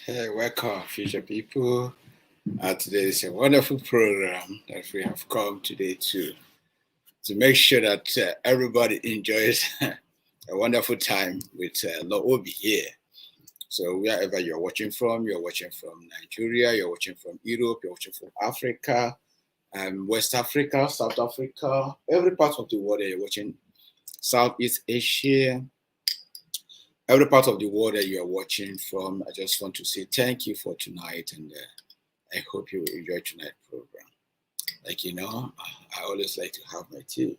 Hey, welcome, future people. Today is a wonderful program that we have come today to make sure that everybody enjoys a wonderful time with Lawube here. So wherever you're watching from Nigeria, you're watching from Europe, you're watching from Africa, West Africa, South Africa, every part of the world that you're watching, Southeast Asia, every part of the world that you are watching from. I just want to say thank you for tonight, and I hope you will enjoy tonight's program. Like you know, I always like to have my tea.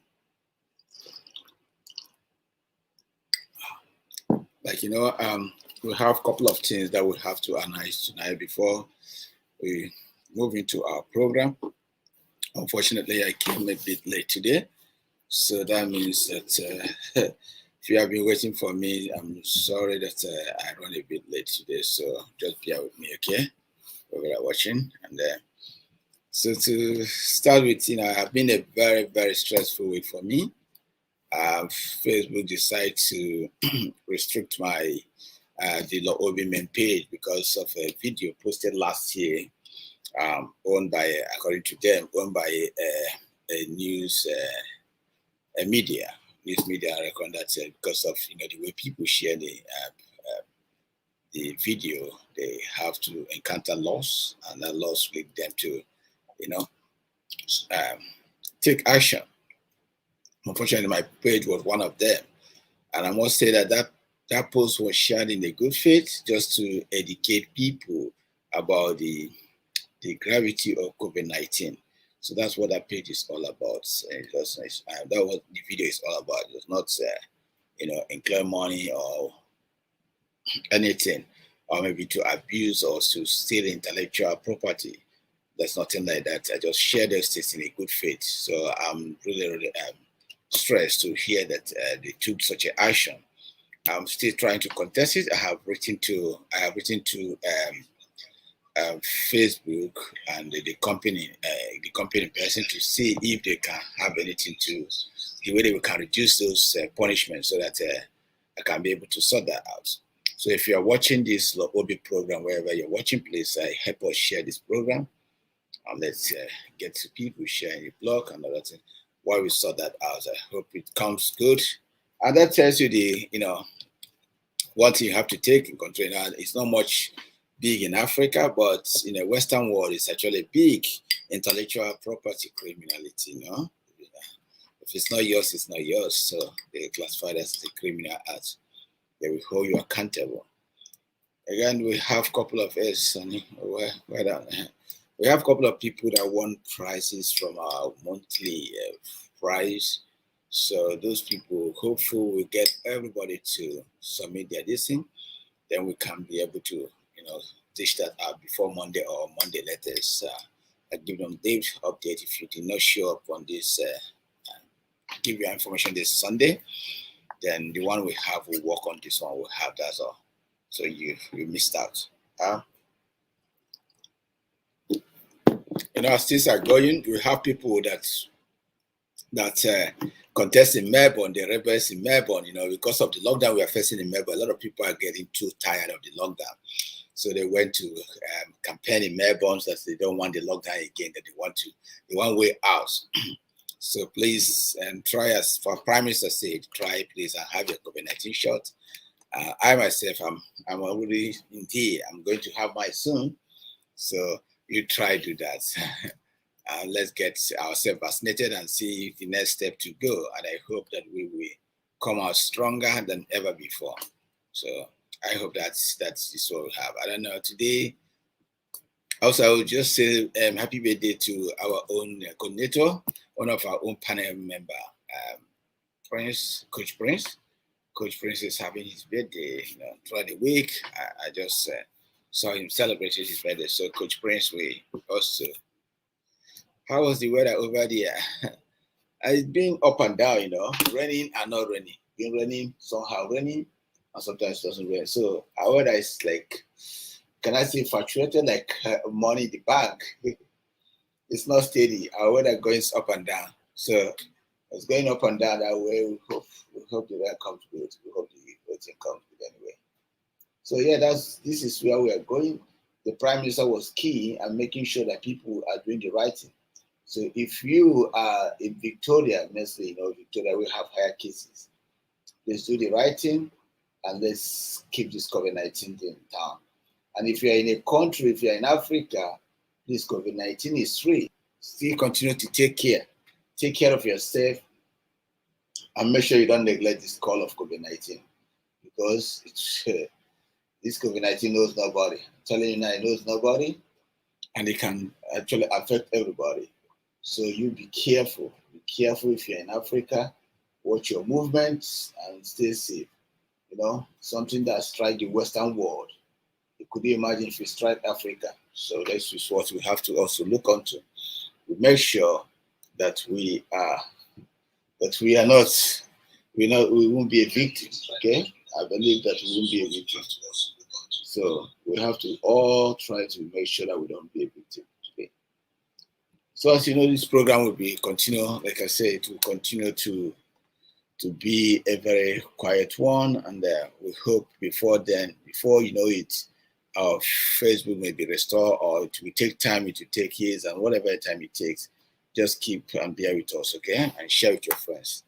Like you know, we have a couple of things that we have to analyze tonight before we move into our program. Unfortunately, I came a bit late today, so that means that if you have been waiting for me, I'm sorry that I run a bit late today. So just bear with me, okay? Whoever are watching, and so to start with, you know, have been a very, very stressful week for me. Facebook decided to restrict my the Lawube main page because of a video posted last year, owned by, according to them, owned by a news media. News media reckon that because of the way people share the video, they have to encounter loss, and that loss lead them to take action. Unfortunately, my page was one of them, and I must say that post was shared in a good faith just to educate people about the gravity of COVID-19. So that's what that page is all about. That what the video is all about. It's not incur money or anything, or maybe to abuse or to steal intellectual property. There's nothing like that. I just share those things in a good faith. So I'm really stressed to hear that they took such an action. I'm still trying to contest it. I have written to Facebook and the company person to see if they can have anything to the way we can reduce those punishments, so that I can be able to sort that out. So if you are watching this Lawube program, wherever you're watching, please help us share this program, and let's get to people sharing the blog and other things while we sort that out. I hope it comes good, and that tells you one thing you have to take in control. It's not much big in Africa, but in the Western world, it's actually big intellectual property criminality. If it's not yours, it's not yours. So they classify it as a criminal act. They will hold you accountable. Again, we have a couple of we have a couple of people that want prices from our monthly price. So those people, hopefully, will get everybody to submit their listing. Then we can be able to dish that out before Monday or Monday latest. I give them date update. If you did not show up on this, give your information this Sunday, then the one we have will work on this one. We'll have that all. So you missed out. As things are going, we have people that contest in Melbourne, the rebels in Melbourne, because of the lockdown we are facing in Melbourne. A lot of people are getting too tired of the lockdown. So they went to campaign in Melbourne that they don't want the lockdown again, that they want one way out. So please, try, as for Prime Minister said, try please and have your COVID-19 shot. I myself, I'm already indeed, I'm going to have mine soon. So you try to do that. Let's get ourselves vaccinated and see the next step to go. And I hope that we will come out stronger than ever before. So I hope that's what we have. I don't know, today, also I will just say happy birthday to our own coordinator, one of our own panel member, Coach Prince. Coach Prince is having his birthday throughout the week. I just saw him celebrating his birthday. So Coach Prince, we also, how was the weather over there? It's been up and down, raining and not raining. Been raining, somehow raining, and sometimes it doesn't rain. So our weather is like, can I say, fluctuated like money in the bank. It's it's not steady. Our weather goes up and down. So it's going up and down that way. We hope the weather comes good. We hope the voting comes good anyway. So yeah, this is where we are going. The Prime Minister was key and making sure that people are doing the right thing. So if you are in Victoria, let's say, Victoria will have higher cases. Let's do the right thing and let's keep this COVID-19 thing down. And if you're in a country, if you're in Africa, this COVID-19 is free. Still continue to take care. Take care of yourself and make sure you don't neglect this call of COVID-19, because this COVID-19 knows nobody. I'm telling you now, it knows nobody, and it can actually affect everybody. So you be careful. Be careful if you're in Africa. Watch your movements and stay safe. Something that strikes the Western world. You could imagine if we strike Africa. So this is what we have to also look onto. We make sure that we won't be a victim. Okay, I believe that we won't be a victim. So we have to all try to make sure that we don't be a victim today. So as you know, this program will be continue. Like I said, it will continue to be a very quiet one, and we hope before you know it, our Facebook may be restored, or it will take time. It will take years, and whatever time it takes, just keep and bear with us, okay? And share with your friends.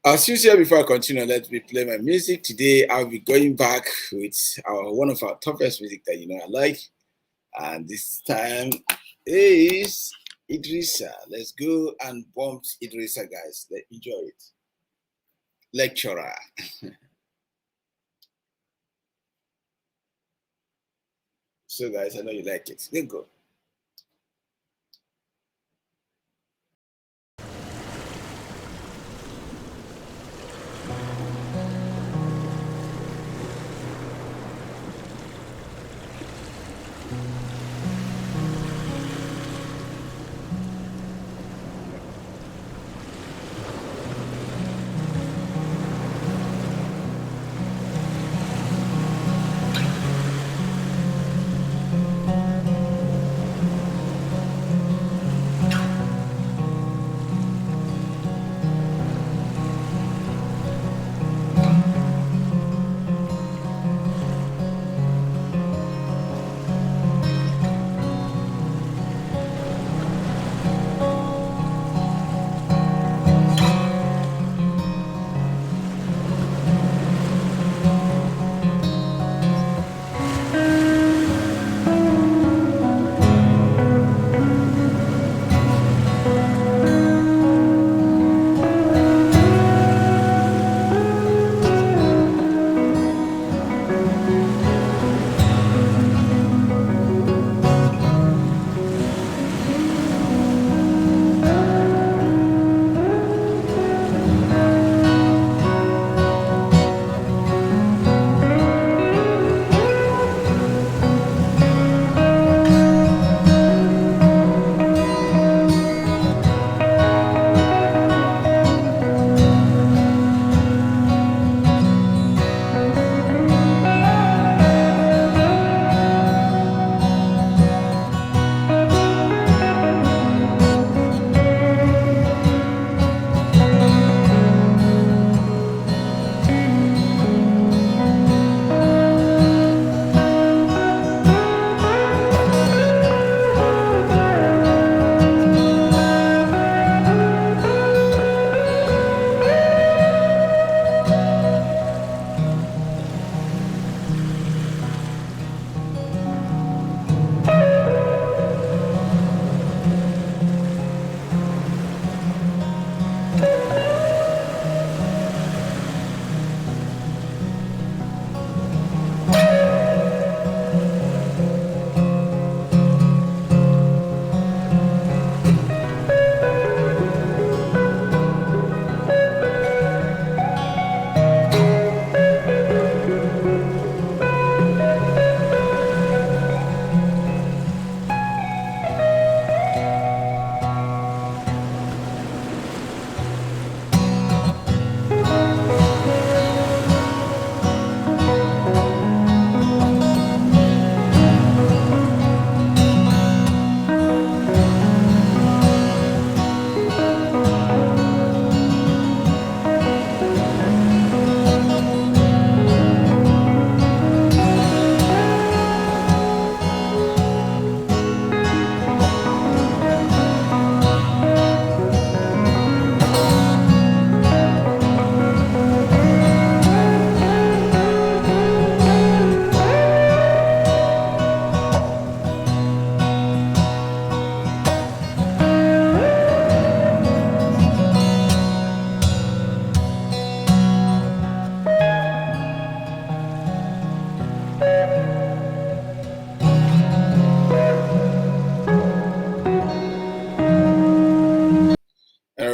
As usual, before I continue, let me play my music. Today, I'll be going back with one of our toughest music that I like. And this time is Idrissa. Let's go and bump Idrissa, guys. Let's enjoy it. Lecturer. So, guys, I know you like it. Let's go.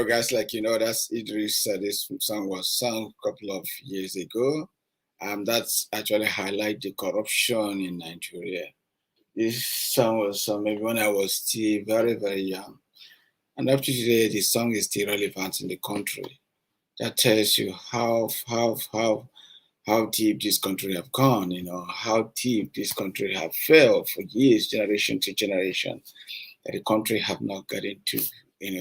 Well, guys, like that's Idris. This song was sung a couple of years ago. That's actually highlight the corruption in Nigeria. This song was sung maybe when I was still very, very young. And up to today, the song is still relevant in the country. That tells you how deep this country have gone, how deep this country have failed for years, generation to generation, that the country have not gotten to,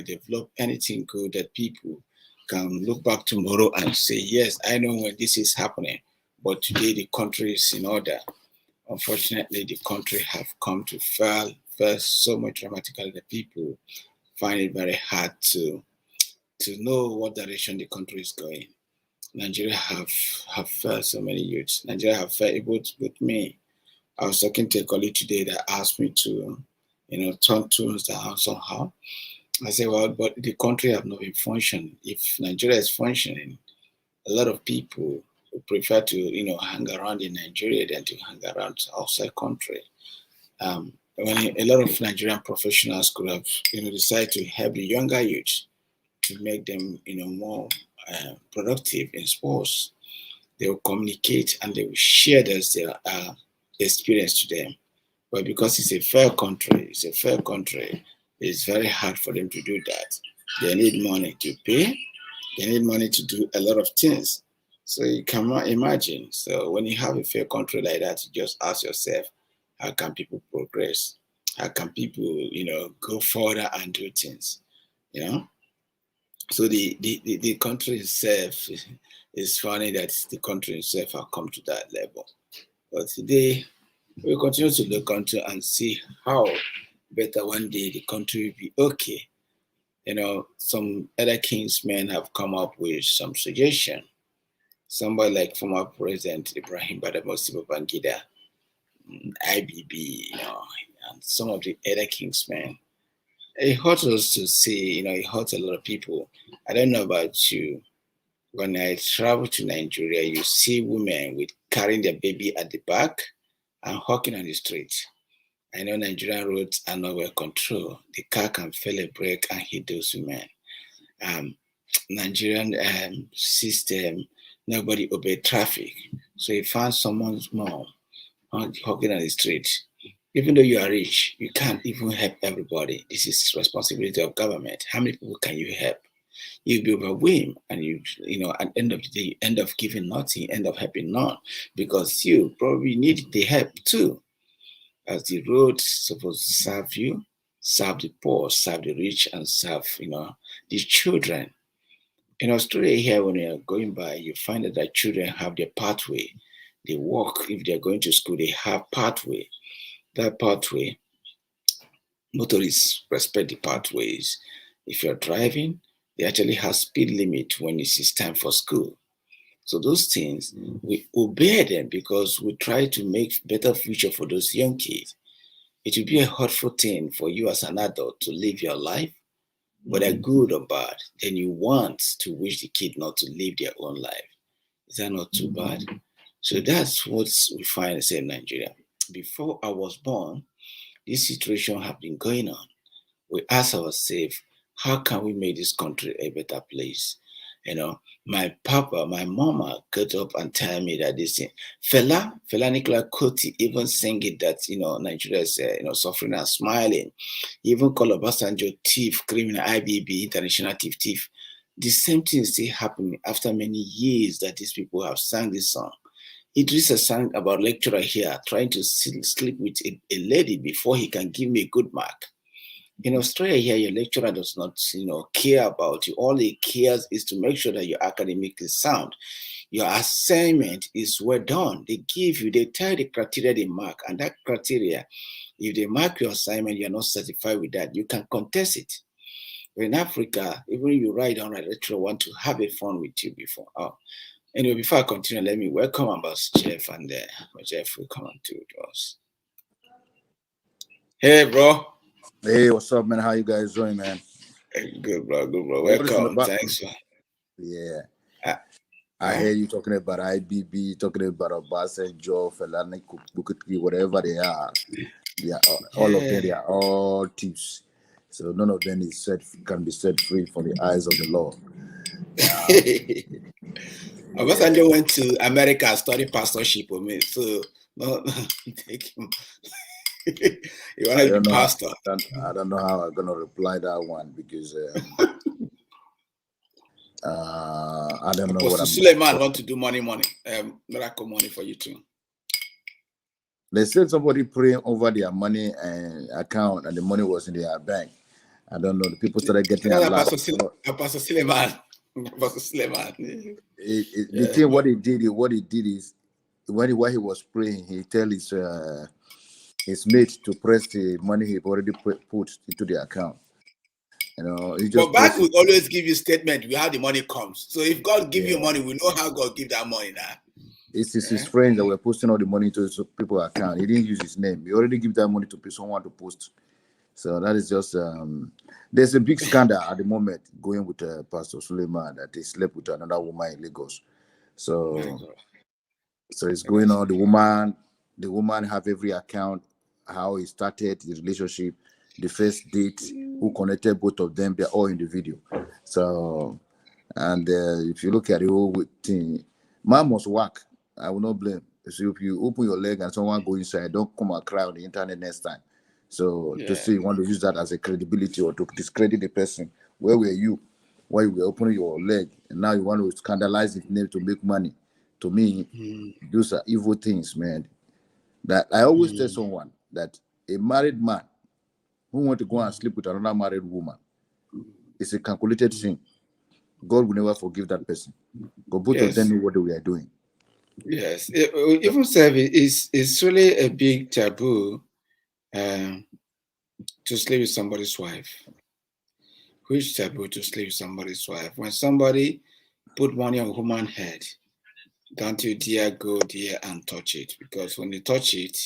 develop anything good that people can look back tomorrow and say, yes, I know when this is happening, but today the country is in order. Unfortunately, the country have come to fail so much dramatically that people find it very hard to know what direction the country is going. Nigeria have failed so many youths. Nigeria have failed with me. I was talking to a colleague today that asked me to, turn tunes down somehow. I said, well, but the country have not been functioning. If Nigeria is functioning, a lot of people would prefer to, hang around in Nigeria than to hang around outside country. When a lot of Nigerian professionals could have, decided to help the younger youth to make them, more productive in sports. They will communicate and they will share their experience to them. But because it's a fair country, it's very hard for them to do that. They need money to pay. They need money to do a lot of things. So you cannot imagine. So when you have a fair country like that, you just ask yourself, how can people progress? How can people, go further and do things? So the country itself is funny that the country itself has come to that level. But today we continue to look onto and see how better one day the country will be okay. Some other kingsmen have come up with some suggestion. Somebody like former President Ibrahim Badamasi Babangida, IBB, and some of the other kingsmen. It hurts us to see, it hurts a lot of people. I don't know about you. When I travel to Nigeria, you see women with carrying their baby at the back and walking on the street. I know Nigerian roads are not well controlled. The car can fail a brake and hit those women. Nigerian system, nobody obey traffic. So you find someone's mom walking on the street. Even though you are rich, you can't even help everybody. This is responsibility of government. How many people can you help? You'll be overwhelmed, and at the end of the day, you end up giving nothing, end up helping none, because you probably need the help too. As the road supposed to serve you, serve the poor, serve the rich, and serve the children. In Australia here, when you're going by, you find that children have their pathway. They walk, if they're going to school, they have pathway. That pathway, motorists respect the pathways. If you're driving, they actually have speed limit when it's time for school. So those things, we obey them because we try to make better future for those young kids. It will be a hurtful thing for you as an adult to live your life, whether good or bad, then you want to wish the kid not to live their own life. Is that not too bad? So that's what we find in Nigeria. Before I was born, this situation have been going on. We ask ourselves, how can we make this country a better place? My papa, my mama got up and tell me that this thing, Fela Nicola Kuti even sing it that, Nigeria is, suffering and smiling. He even call Obasanjo thief, criminal, IBB, international thief. The same thing is still happening after many years that these people have sang this song. Idrissa sang about lecturer here trying to sleep with a lady before he can give me a good mark. In Australia here, your lecturer does not, care about you. All he cares is to make sure that you're academically sound. Your assignment is well done. They tell the criteria they mark, and that criteria, if they mark your assignment, you're not satisfied with that, you can contest it. But in Africa, even if you write down, a lecturer want to have a fun with you before. Anyway, before I continue, let me welcome Ambassador Jeff, and Jeff will come on to us. Hey, bro. Hey, what's up, man? How you guys doing, man? Good, bro. Welcome. Thanks. Yeah. I hear you talking about IBB, talking about Obasanjo, Fela Kuti, whatever they are. Yeah, all of them, they are all thieves. So none of them can be set free from the eyes of the law. Obasanjo went to America and studied pastorship with me, so no, take him. You want to be pastor? I don't know how I'm gonna reply that one because I don't know what I'm. Suleiman want to do money, miracle money for you too. They said somebody praying over their money and account, and the money was in their bank. I don't know. The people started getting a lot. Pastor Suleiman. Pastor Suleiman. The thing, what he did is when he was praying, he tell his mate to press the money he already put into the account. You know, but bank will always give you statement where the money comes. So if God give you money, we know how God give that money now. It's his friends that were posting all the money to people's account. He didn't use his name. He already give that money to someone to post. So that is just there's a big scandal at the moment going with Pastor Suleiman that he slept with another woman in Lagos. So it's going on. The woman have every account, how he started the relationship, the first date, who connected both of them. They're all in the video. So, and if you look at the whole thing, man must work. I will not blame. So if you open your leg and someone go inside, don't come and cry on the internet next time. So to say you want to use that as a credibility or to discredit the person, where were you while you were opening your leg, and now you want to scandalize his name to make money? To me, those are evil things, man. That I always tell someone that a married man who want to go and sleep with another married woman is a calculated sin. God will never forgive that person. But both of them know what they were doing. Yes, even service is really a big taboo to sleep with somebody's wife. Which taboo to sleep with somebody's wife? When somebody put money on a woman's head, don't you dare go there and touch it, because when you touch it,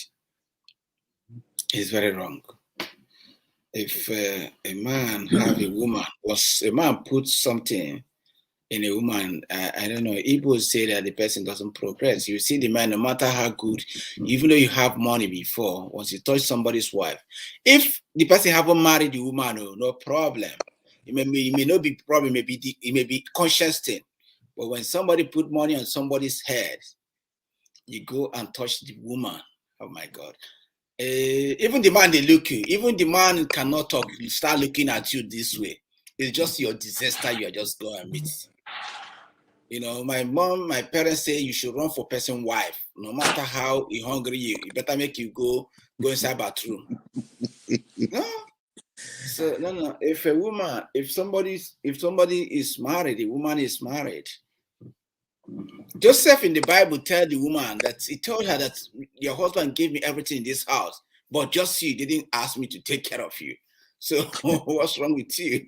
it's very wrong. If a man have a woman, a man puts something in a woman, I don't know, Igbo say that the person doesn't progress. You see the man, no matter how good, even though you have money before, once you touch somebody's wife, if the person haven't married the woman, no problem. It may not be problem, it may be conscious thing. But when somebody put money on somebody's head, you go and touch the woman. Oh my God. Even the man, they look you. Even the man cannot talk. You start looking at you this way. It's just your disaster. You are just going and meet. You know, my parents say you should run for person wife. No matter how hungry you better make you go inside bathroom. No. So no. If somebody is married, the woman is married. Joseph in the Bible tell the woman that he told her that your husband gave me everything in this house, but just you didn't ask me to take care of you. So what's wrong with you?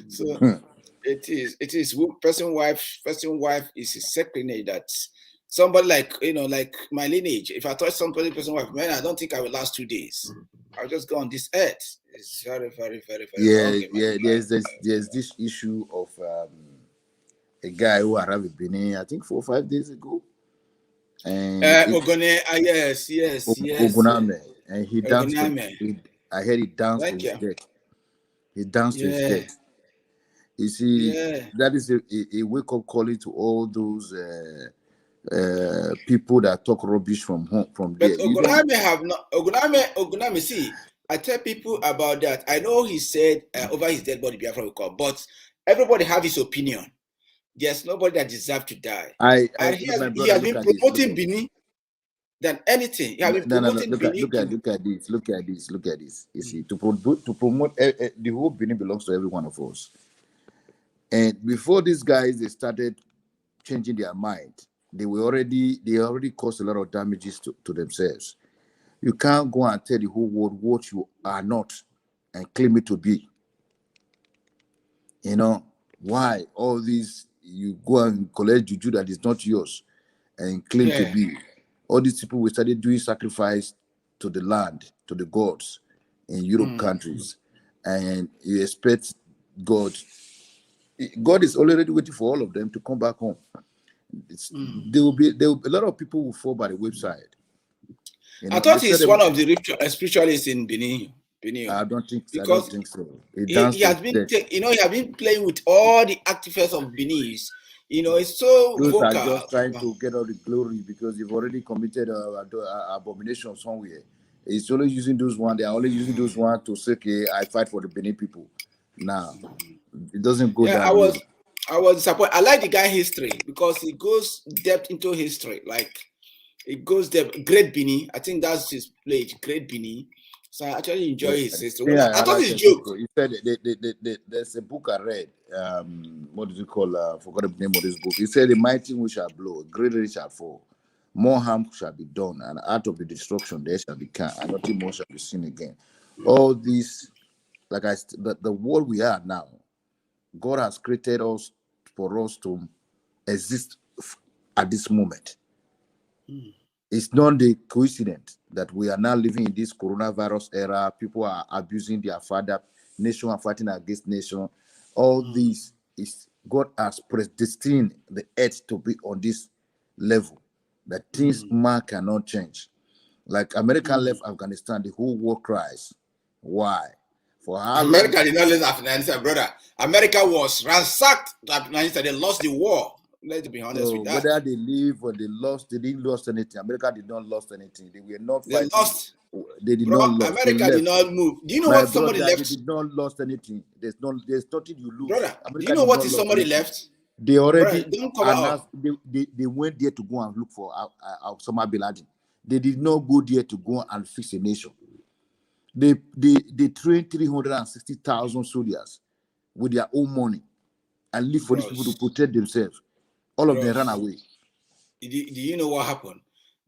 So it is person wife is a sacrilege that somebody like my lineage. If I touch somebody person wife, man, I don't think I will last 2 days. I'll just go on this earth. It's very, very, very, very wrong. There's this issue of a guy who arrived in Benin, I think 4 or 5 days ago. And yes. Oguname. And he danced. I heard he danced to his death. He danced to his death. You see, that is a wake-up calling to all those people that talk rubbish from home, from there. But Oguname, see, I tell people about that. I know he said over his dead body, Biafra will come, but everybody have his opinion. There's nobody that deserves to die. He has been promoting Benin than anything. He has been promoting Benin. Look at this. You see, to promote the whole Benin belongs to every one of us. And before these guys they started changing their mind, they already caused a lot of damages to themselves. You can't go and tell the whole world what you are not and claim it to be. You know why all these? You go and collect juju that is not yours and claim to be. All these people we started doing sacrifice to the land, to the gods in Europe countries, and you expect God is already waiting for all of them to come back home. There will be a lot of people who fall by the wayside. You know, I thought he's one of the spiritualists in Benin. Benin. I don't think Because so. he has been, he has been playing with all the activists of Benin. It's so those vocal. are just trying to get all the glory because you've already committed abomination somewhere. It's only using those one. They are only using those one to say, "Okay, I fight for the Benin people." Now, it doesn't go that way. I was disappointed. I like the guy history because he goes depth into history. Like it goes depth. Great Benin. I think that's his pledge. Great Benin. So I actually enjoy his history. Yeah, I thought it's joke. He said there's a book I read. What did you call? Forgot the name of this book. He said, "The mighty wind shall blow, great rain shall fall, more harm shall be done, and out of the destruction there shall be calm, and nothing more shall be seen again." All these, like the world we are now, God has created us for us to exist at this moment. It's not the coincidence that we are now living in this coronavirus era. People are abusing their father. Nation are fighting against nation. All this is God has predestined the earth to be on this level. That things man cannot change. Like America left Afghanistan, the whole world cries. Why? For how America did not leave Afghanistan, brother. America was ransacked Afghanistan. They lost the war. Let's be honest with that. Whether they leave or they lost, they didn't lose anything. America did not lose anything. They were not fighting. They lost. They did not lose. America did not move. Do you know what somebody left? They did not lose anything. There's nothing you lose. Brother, America do you know what is somebody left? They already don't cover up. They went there to go and look for Osama bin Laden. They did not go there to go and fix a nation. They trained 360,000 soldiers with their own money and live for these people to protect themselves. All of them ran away. Do you know what happened?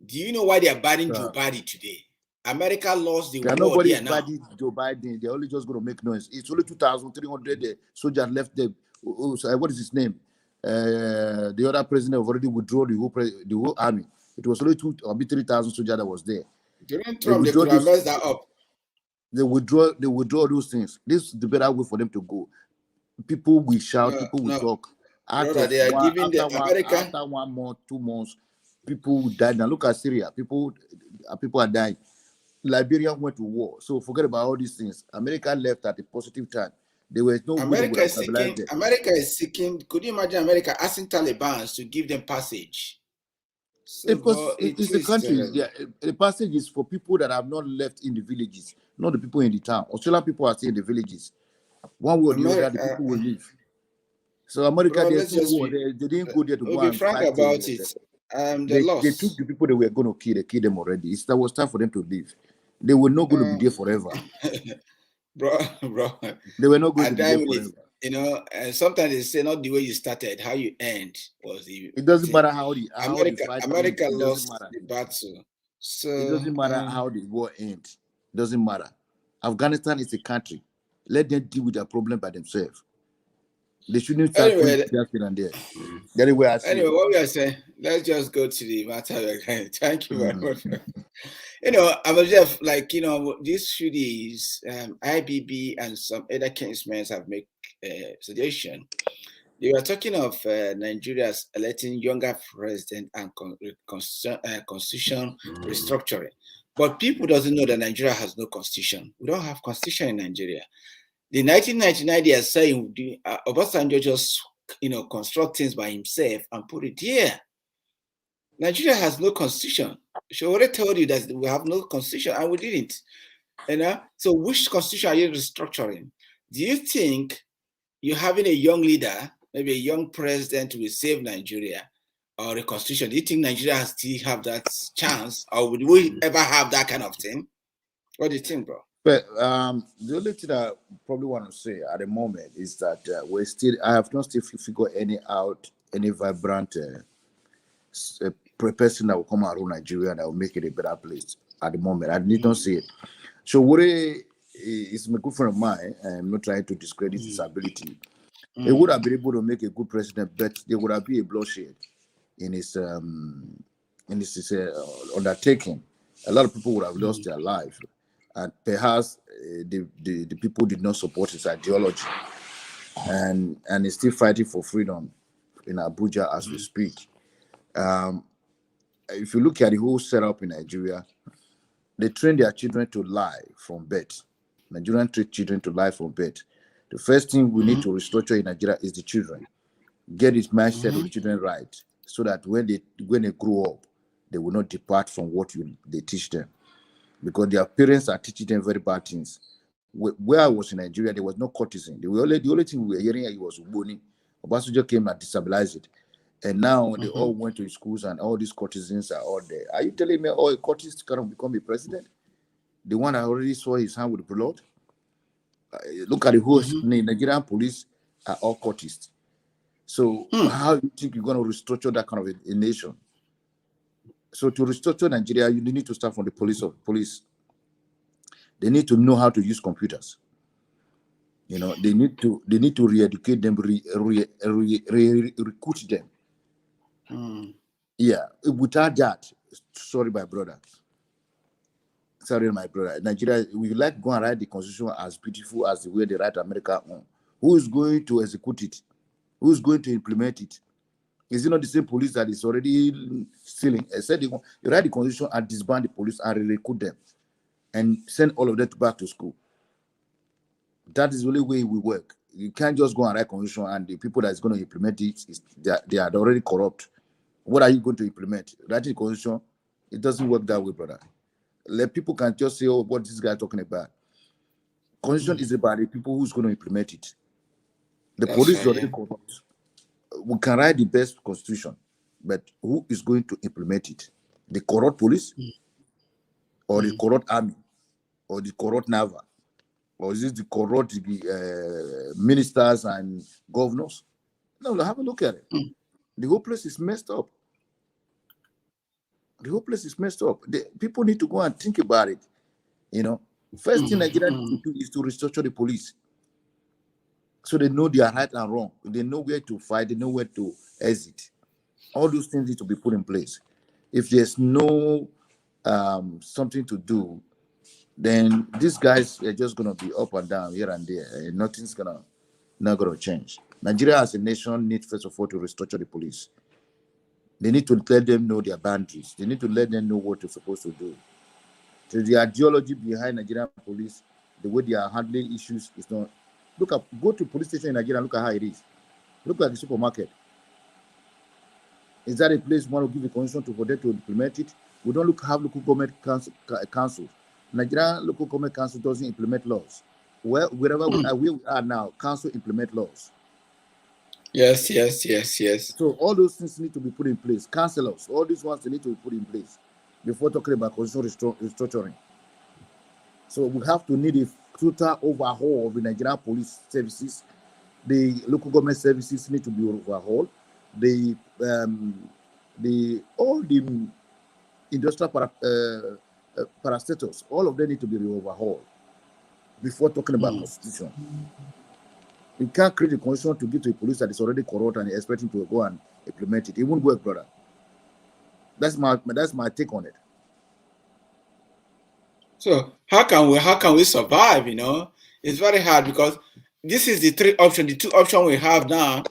Do you know why they are banning Joe Biden today? America lost the war. Nobody's banning Joe Biden. They're only just going to make noise. It's only 2,300 soldiers left there. What is his name? The other president already withdrew the whole army. It was only 3,000 soldiers that was there. During Trump, they could have messed that up. They withdraw those things. This is the better way for them to go. People will shout. People will talk. Brother, they are giving the America after 1 month, 2 months, people will die. Now look at Syria. People are dying. Liberia went to war. So forget about all these things. America left at a positive time. There was no America is seeking. Could you imagine America asking Taliban to give them passage? So, because it's the country. The passage is for people that have not left in the villages, not the people in the town. Australian people are still in the villages. One way or the other, the people will leave. So America, they didn't go there to go and be frank about it. They took the people they were going to kill. They killed them already. That was time for them to leave. They were not going to be there forever. Bro. They were not going to be there forever. You know, and sometimes they say not the way you started, how you end was the. It doesn't matter how America lost the battle. So it doesn't matter how the war ends. It doesn't matter. Afghanistan is a country. Let them deal with their problem by themselves. They shouldn't start just here and there. What we are saying, let's just go to the matter again. Thank you very much. I was just like, these few days, IBB and some other kinsmen have made a suggestion. They were talking of Nigeria's electing younger president and constitution restructuring. But people doesn't know that Nigeria has no constitution. We don't have constitution in Nigeria. The 1999, they are saying Obasanjo just, construct things by himself and put it here. Nigeria has no constitution. She already told you that we have no constitution, and we didn't. So which constitution are you restructuring? Do you think you're having a young leader, maybe a young president, will save Nigeria or the constitution? Do you think Nigeria still have that chance, or would we ever have that kind of thing? What do you think, bro? But the only thing I probably want to say at the moment is that I have not still figured any vibrant person that will come around Nigeria that will make it a better place at the moment. I did not see it. So what is a good friend of mine. I'm not trying to discredit his ability. He would have been able to make a good president, but there would have been a bloodshed in his undertaking. A lot of people would have lost their life. And perhaps the people did not support his ideology, and he's still fighting for freedom in Abuja as we speak. If you look at the whole setup in Nigeria, they train their children to lie from birth. Nigerian treat children to life or bed. The first thing we need to restructure in Nigeria is the children. Get this mindset of the children right, so that when they grow up, they will not depart from what they teach them, because their parents are teaching them very bad things. Where I was in Nigeria, there was no courtesan. The only thing we were hearing was Uboni. Obasanjo came and destabilized it, and now they all went to schools and all these courtesans are all there. Are you telling me all courtesans cannot become a president? The one I already saw his hand with blood. Look at the whole Nigerian police are all courtesans. So how do you think you're going to restructure that kind of a nation? So to restructure Nigeria, you need to start from the police. They need to know how to use computers. You know, they need to re-educate them, recruit them. Yeah, without that, sorry, my brother. Nigeria, we like go and write the constitution as beautiful as the way they write America on. Who is going to execute it? Who is going to implement it? Is it not the same police that is already stealing? I said you write the constitution and disband the police and recruit them and send all of them back to school. That is the only way we work. You can't just go and write constitution and the people that's going to implement it, they are already corrupt. What are you going to implement? Writing the constitution, it doesn't work that way, brother. People can just say, oh, what this guy talking about? Constitution is about the people who's going to implement it. The police is already corrupt. We can write the best constitution, but who is going to implement it? The corrupt police, or the corrupt army, or the corrupt naval, or is it the corrupt ministers and governors? No, have a look at it. The whole place is messed up. The whole place is messed up. People need to go and think about it. You know, first thing Nigeria need to do is to restructure the police, so they know they are right and wrong. They know where to fight. They know where to exit. All those things need to be put in place. If there's no something to do, then these guys are just gonna be up and down here and there, and nothing's not gonna change. Nigeria as a nation needs first of all to restructure the police. They need to let them know their boundaries. They need to let them know what they're supposed to do. So the ideology behind Nigerian police, the way they are handling issues is not. Go to police station in Nigeria and look at how it is. Look at the supermarket. Is that a place we want to give a constitution for them to implement it? We don't have local government council. Nigerian local government council doesn't implement laws. Well, wherever we are now, council implement laws. Yes. So all those things need to be put in place. Councillors, all these ones they need to be put in place before talking about constitutional restructuring. So we have to need a total overhaul of the Nigerian police services. The local government services need to be overhauled. All the industrial parastatals, all of them need to be overhauled before talking about constitution. You can't create a constitution to give to a police that is already corrupt and expecting to go and implement it. It won't work, brother. That's my take on it. So how can we survive? You know, it's very hard because this is the three options. The two options we have now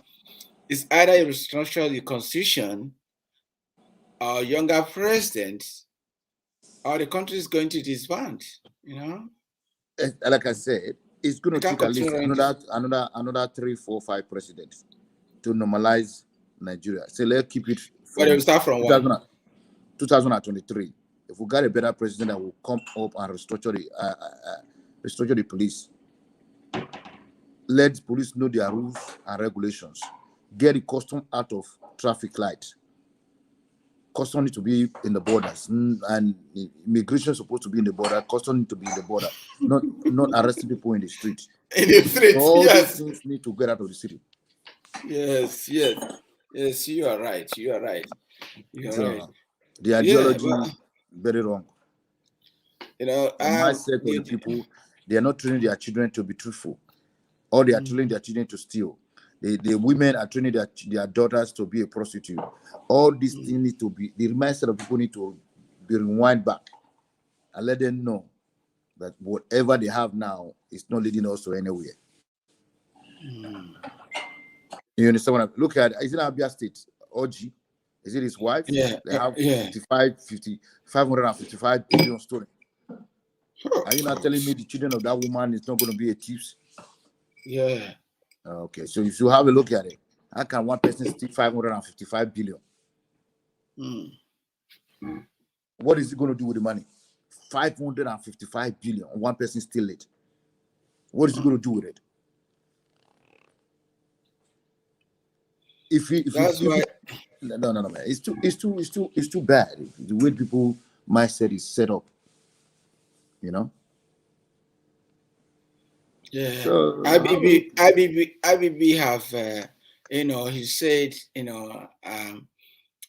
is either you restructure the constitution, or younger president, or the country is going to disband. You know, like I said, it's going to take at least another 3, 4, 5 presidents to normalize Nigeria. So let's keep it. But we start from 2023. If we got a better president that will come up and restructure the police, let the police know their rules and regulations. Get the custom out of traffic lights. Custom need to be in the borders, and immigration is supposed to be in the border. Custom need to be in the border, not arresting people in the street. In the streets, all yes. These things need to get out of the city. Yes. You are right. Right. The ideology very wrong. You know, the mindset of the people, they are not training their children to be truthful, or they are training their children to steal. The women are training their daughters to be a prostitute. All these things need to be, the mindset of people need to be rewind back and let them know that whatever they have now is not leading us to anywhere. You understand what I'm looking at? Is it Abia State? Oji? Is it his wife? Yeah. They have 555 billion stolen. Are you not telling me the children of that woman is not going to be a thief? Yeah. Okay, so if you have a look at it, how can one person steal 555 billion? What is he going to do with the money? 555 billion. One person steal it. What is he going to do with it? No, man. It's too bad. The way people mindset is set up, you know. Yeah. So, IBB have he said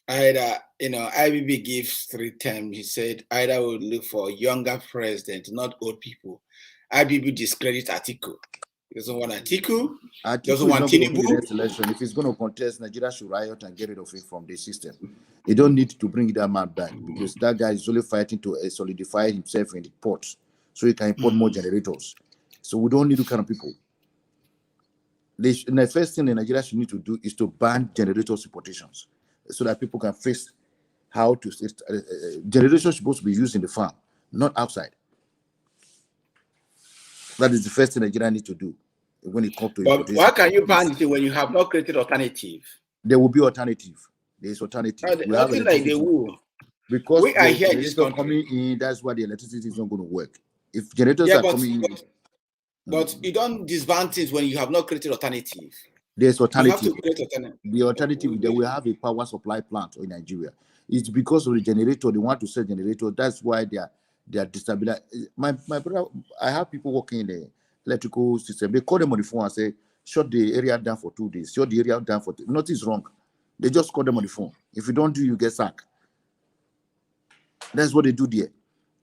either IBB gives 3 terms. He said either would look for a younger president, not old people. IBB discredit Atiku. He doesn't want Atiku. Doesn't want Tinubu. The next election. If he's going to contest, Nigeria should riot and get rid of him from the system. You don't need to bring that man back because that guy is only fighting to solidify himself in the port so he can import more generators. So we don't need those kind of people. The first thing Nigeria should need to do is to ban generators importations so that people can face how to generators are supposed to be used in the farm, not outside. That is the first thing Nigeria needs to do when it comes to importation. But why can you ban it when you have not created alternative? There will be alternative. There is alternative. We have like they will. Because we are here in this country. Coming in, that's why the electricity is not going to work. If generators are coming in. But you don't disband things when you have not created alternative. There's alternative. You have to create alternative. The alternative, they will have a power supply plant in Nigeria. It's because of the generator. They want to sell generator. That's why they are destabilized. My brother, I have people working in the electrical system. They call them on the phone and say, shut the area down for 2 days. Shut the area down for nothing is wrong. They just call them on the phone. If you don't do, you get sacked. That's what they do there.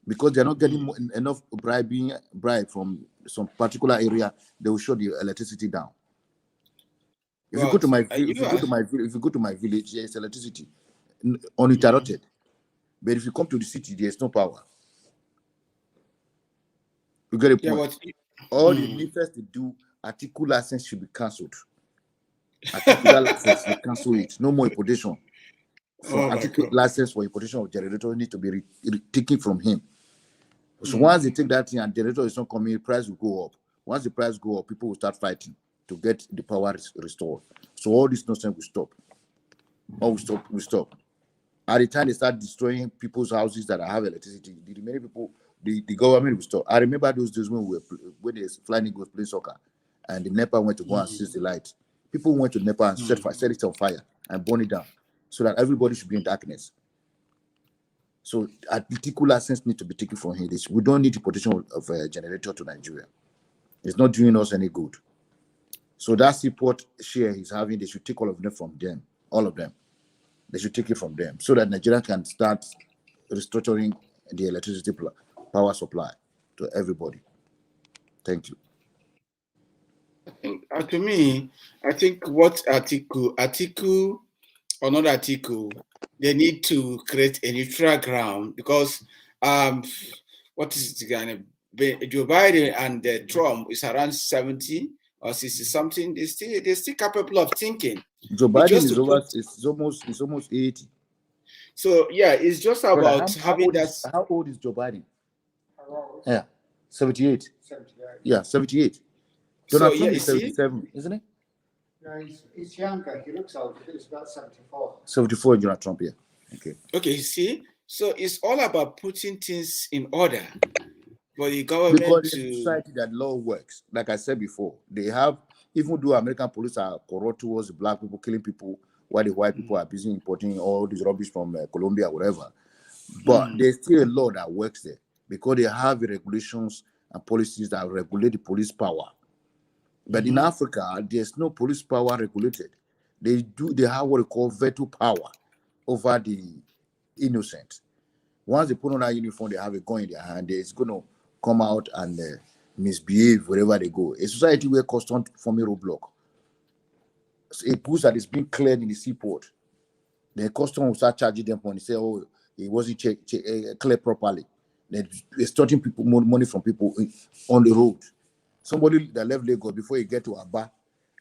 Because they're not getting enough bribe from some particular area, they will shut the electricity down. If you go to my village, there's electricity uninterrupted. But if you come to the city, there's no power. You get a point. All the leaders to do, article license should be cancelled. Article license, you cancel it. No more importation. Article license for importation of generator need to be taken from him. So once they take that thing and generator is not coming, the price will go up. Once the price go up, people will start fighting to get the power restored. So all this nonsense will stop. Will stop. At the time they start destroying people's houses that have electricity, the remaining people, the government will stop. I remember those days when the Flying Eagles playing soccer and the NEPA went to go and seize the light. People went to NEPA and set it on fire and burn it down so that everybody should be in darkness. So a particular sense need to be taken from here. We don't need the importation of a generator to Nigeria. It's not doing us any good. So that support share he's having, they should take all of them from them. All of them. They should take it from them so that Nigeria can start restructuring the electricity power supply to everybody. Thank you. To me, I think what article or not article, they need to create a neutral ground because what is it again? Joe Biden and Trump is around 70 or 60 something. They're still capable of thinking. Joe Biden is almost 80. So yeah, it's just about having that. How old is Joe Biden? Yeah, 78. 78. Yeah, 78. Donald Trump is 77, isn't it? No, he's younger. He looks older. He's about 74. 74, Donald Trump, yeah. Okay, you see? So it's all about putting things in order for the government because in a society that law works. Like I said before, they have, even though American police are corrupt towards the black people, killing people, while the white people are busy importing all this rubbish from Colombia, whatever. But there's still a law that works there because they have the regulations and policies that regulate the police power. But in Africa, there's no police power regulated. They have what they call veto power over the innocent. Once they put on that uniform, they have a gun in their hand. It's going to come out and misbehave wherever they go. A society where customs form a roadblock. A goods that is being cleared in the seaport, the customs will start charging them money. Say, oh, it wasn't cleared properly. They're extorting people money from people on the road. Somebody that left Lagos before he get to Aba,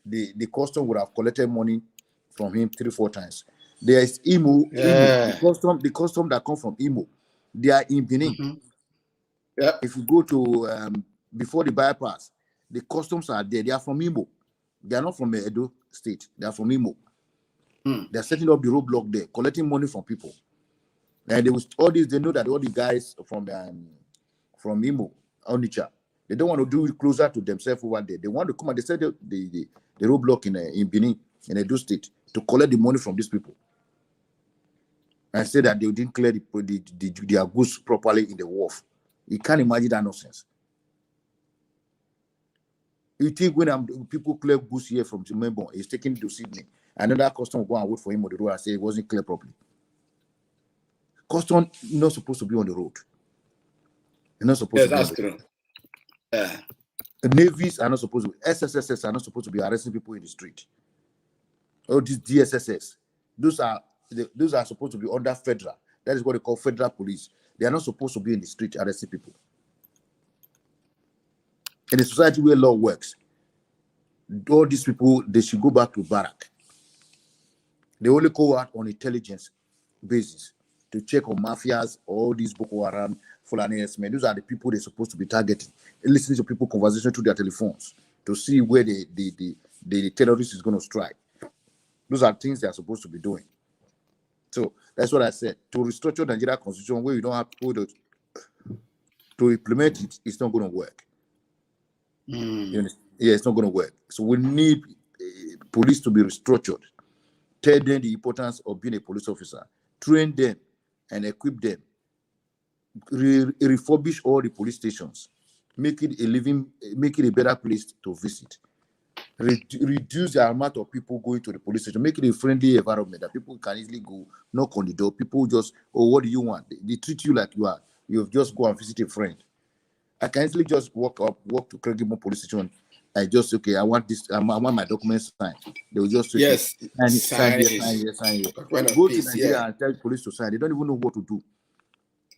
the custom would have collected money from him 3-4 times. There is Imo, the custom that come from Imo. They are in Benin. Yeah. If you go to before the bypass, the customs are there. They are from Imo. They are not from Edo State. They are from Imo. They are setting up the roadblock there, collecting money from people. And they was all these. They know that all the guys from Imo, Onitsha, they don't want to do it closer to themselves over there. They want to come and they set the roadblock in Benin, in Edo State, to collect the money from these people. And say that they didn't clear their goods properly in the wharf. You can't imagine that nonsense. You think when people clear goods here from Zimbabwe, it's taken to Sydney, another customer will go and wait for him on the road and say it wasn't clear properly. Custom not supposed to be on the road. They're not supposed to be on the road. Yeah. The navies are not supposed to. SSSS are not supposed to be arresting people in the street. Or these DSSS, those are supposed to be under federal. That is what they call federal police. They are not supposed to be in the street arresting people. In a society where law works, all these people, they should go back to barrack. They only go out on intelligence basis to check on mafias, all these Boko Haram, Fulani men. Those are the people they're supposed to be targeting. Listening to people conversation through their telephones to see where the terrorist is going to strike. Those are things they are supposed to be doing. So that's what I said. To restructure the Nigeria constitution where you don't have people to implement it, it's not going to work. Yeah, it's not going to work. So we need police to be restructured. Tell them the importance of being a police officer. Train them and equip them. Refurbish all the police stations. Make it a better place to visit. Reduce the amount of people going to the police station. Make it a friendly environment that people can easily go, knock on the door. People just, oh, what do you want? They treat you like you've just go and visit a friend. I can easily just walk to Kregimo police station. I just, okay, I want this, I want my documents signed. They will just say, yes, sign here. Go to Nigeria and tell the police to sign. They don't even know what to do.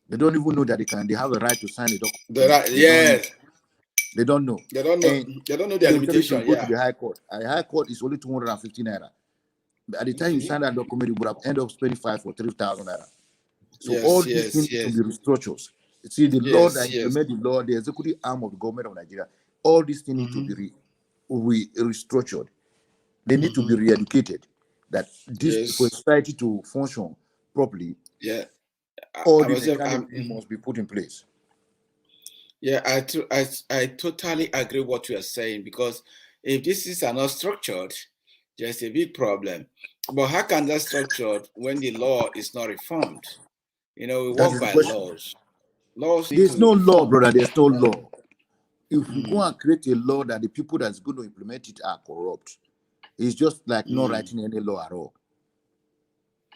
They don't even know that they have a right to sign a document. They don't know. They don't know. They don't know their limitation. Go to the High Court. The High Court is only 250 naira. But at the time you sign that document, you would have ended up spending 5,000 or 3,000 naira. So all these things to be restructured. See, the law that implement the law, the executive arm of the government of Nigeria, all these things need to be restructured. They need to be re-educated. That this for society to function properly, all these things must be put in place. Yeah, I totally agree with what you are saying, because if this is not structured, there's a big problem. But how can that structured when the law is not reformed? You know, we work by laws. There's no law, brother. There's no law. If you go and create a law that the people that's going to implement it are corrupt, it's just like not writing any law at all.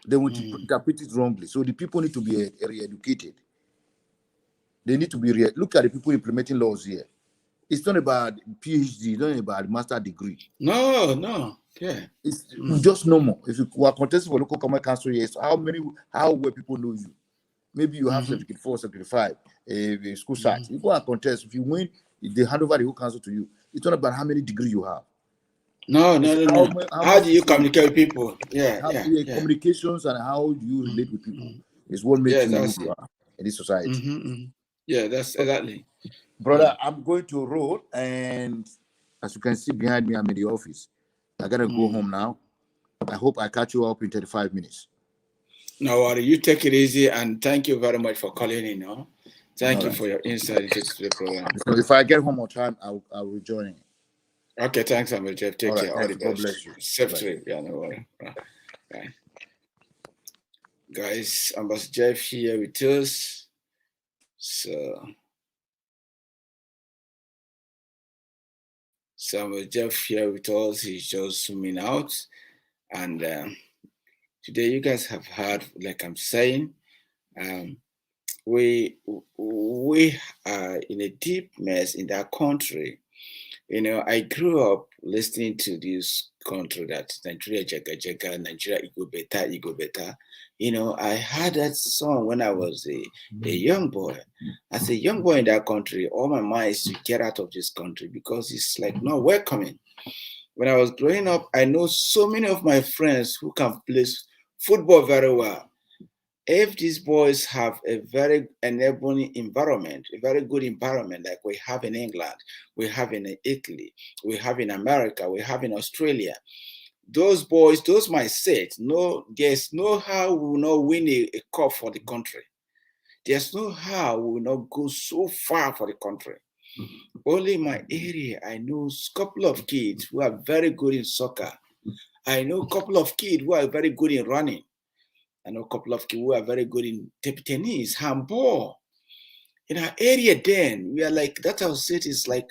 They will interpret it wrongly. So the people need to be re-educated. They need to be look at the people implementing laws here. It's not about PhD, it's not about master degree. No. Yeah. It's just normal. If you are contesting for local government council, yes, how well people know you? Maybe you have certificate 4, certificate 5, a school site. You go and contest. If you win, they hand over the whole council to you. It's not about how many degrees you have. No. How do you communicate with people? Communications and how do you relate with people is what makes you who you are in this society. Yeah, that's exactly. Brother, I'm going to road, and as you can see behind me, I'm in the office. I gotta go home now. I hope I catch you up in 35 minutes. No worry, you take it easy, and thank you very much for calling in. No? Thank you for your insight into the program. So if I get home on time, I'll rejoin you. Okay, thanks, Ambassador Jeff. Take care. All the best. God bless you. Safe trip. Yeah, no worry. Right. Guys, Ambassador Jeff here with us. So Jeff here with us. He's just zooming out, and today you guys have heard, like I'm saying, we are in a deep mess in that country. You know, I grew up listening to this country that Nigeria Jaga, Nigeria Igbo better. You know, I heard that song when I was a young boy. As a young boy in that country, all my mind is to get out of this country because it's like not welcoming. When I was growing up, I know so many of my friends who can play football very well. if these boys have a very enabling environment, a very good environment like we have in England, we have in Italy, we have in America, we have in Australia, those boys, those might say, no, there's no how we will not win a cup for the country. There's no how we will not go so far for the country. Only in my area, I know a couple of kids who are very good in soccer. I know a couple of kids who are very good in running. I know a couple of kids who are very good in table tennis, handball. In our area then, we are like, that our set is like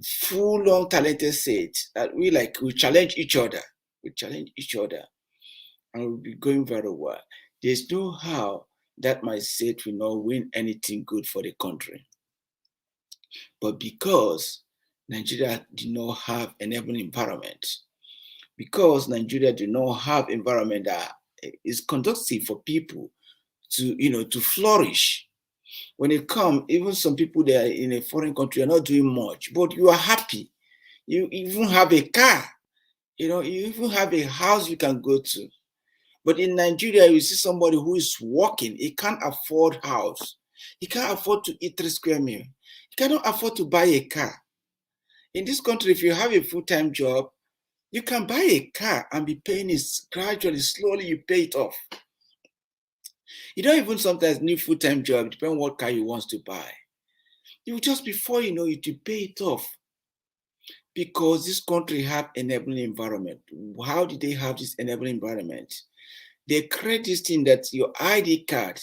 full-on talented set that we challenge each other. We challenge each other and we'll be going very well. There's no how that my set will not win anything good for the country. But because Nigeria did not have enabling environment, because Nigeria do not have environment that is conducive for people to flourish. When it comes, even some people that are in a foreign country are not doing much, but you are happy. You even have a car, you even have a house you can go to. But in Nigeria, you see somebody who is working, he can't afford house. He can't afford to eat 3 square meals. He cannot afford to buy a car. In this country, if you have a full-time job, you can buy a car and be paying it gradually, slowly, you pay it off. You don't even sometimes need full-time job, depending on what car you want to buy. You just before you know it, you pay it off. Because this country have enabling environment. How did they have this enabling environment? They create this thing that your ID card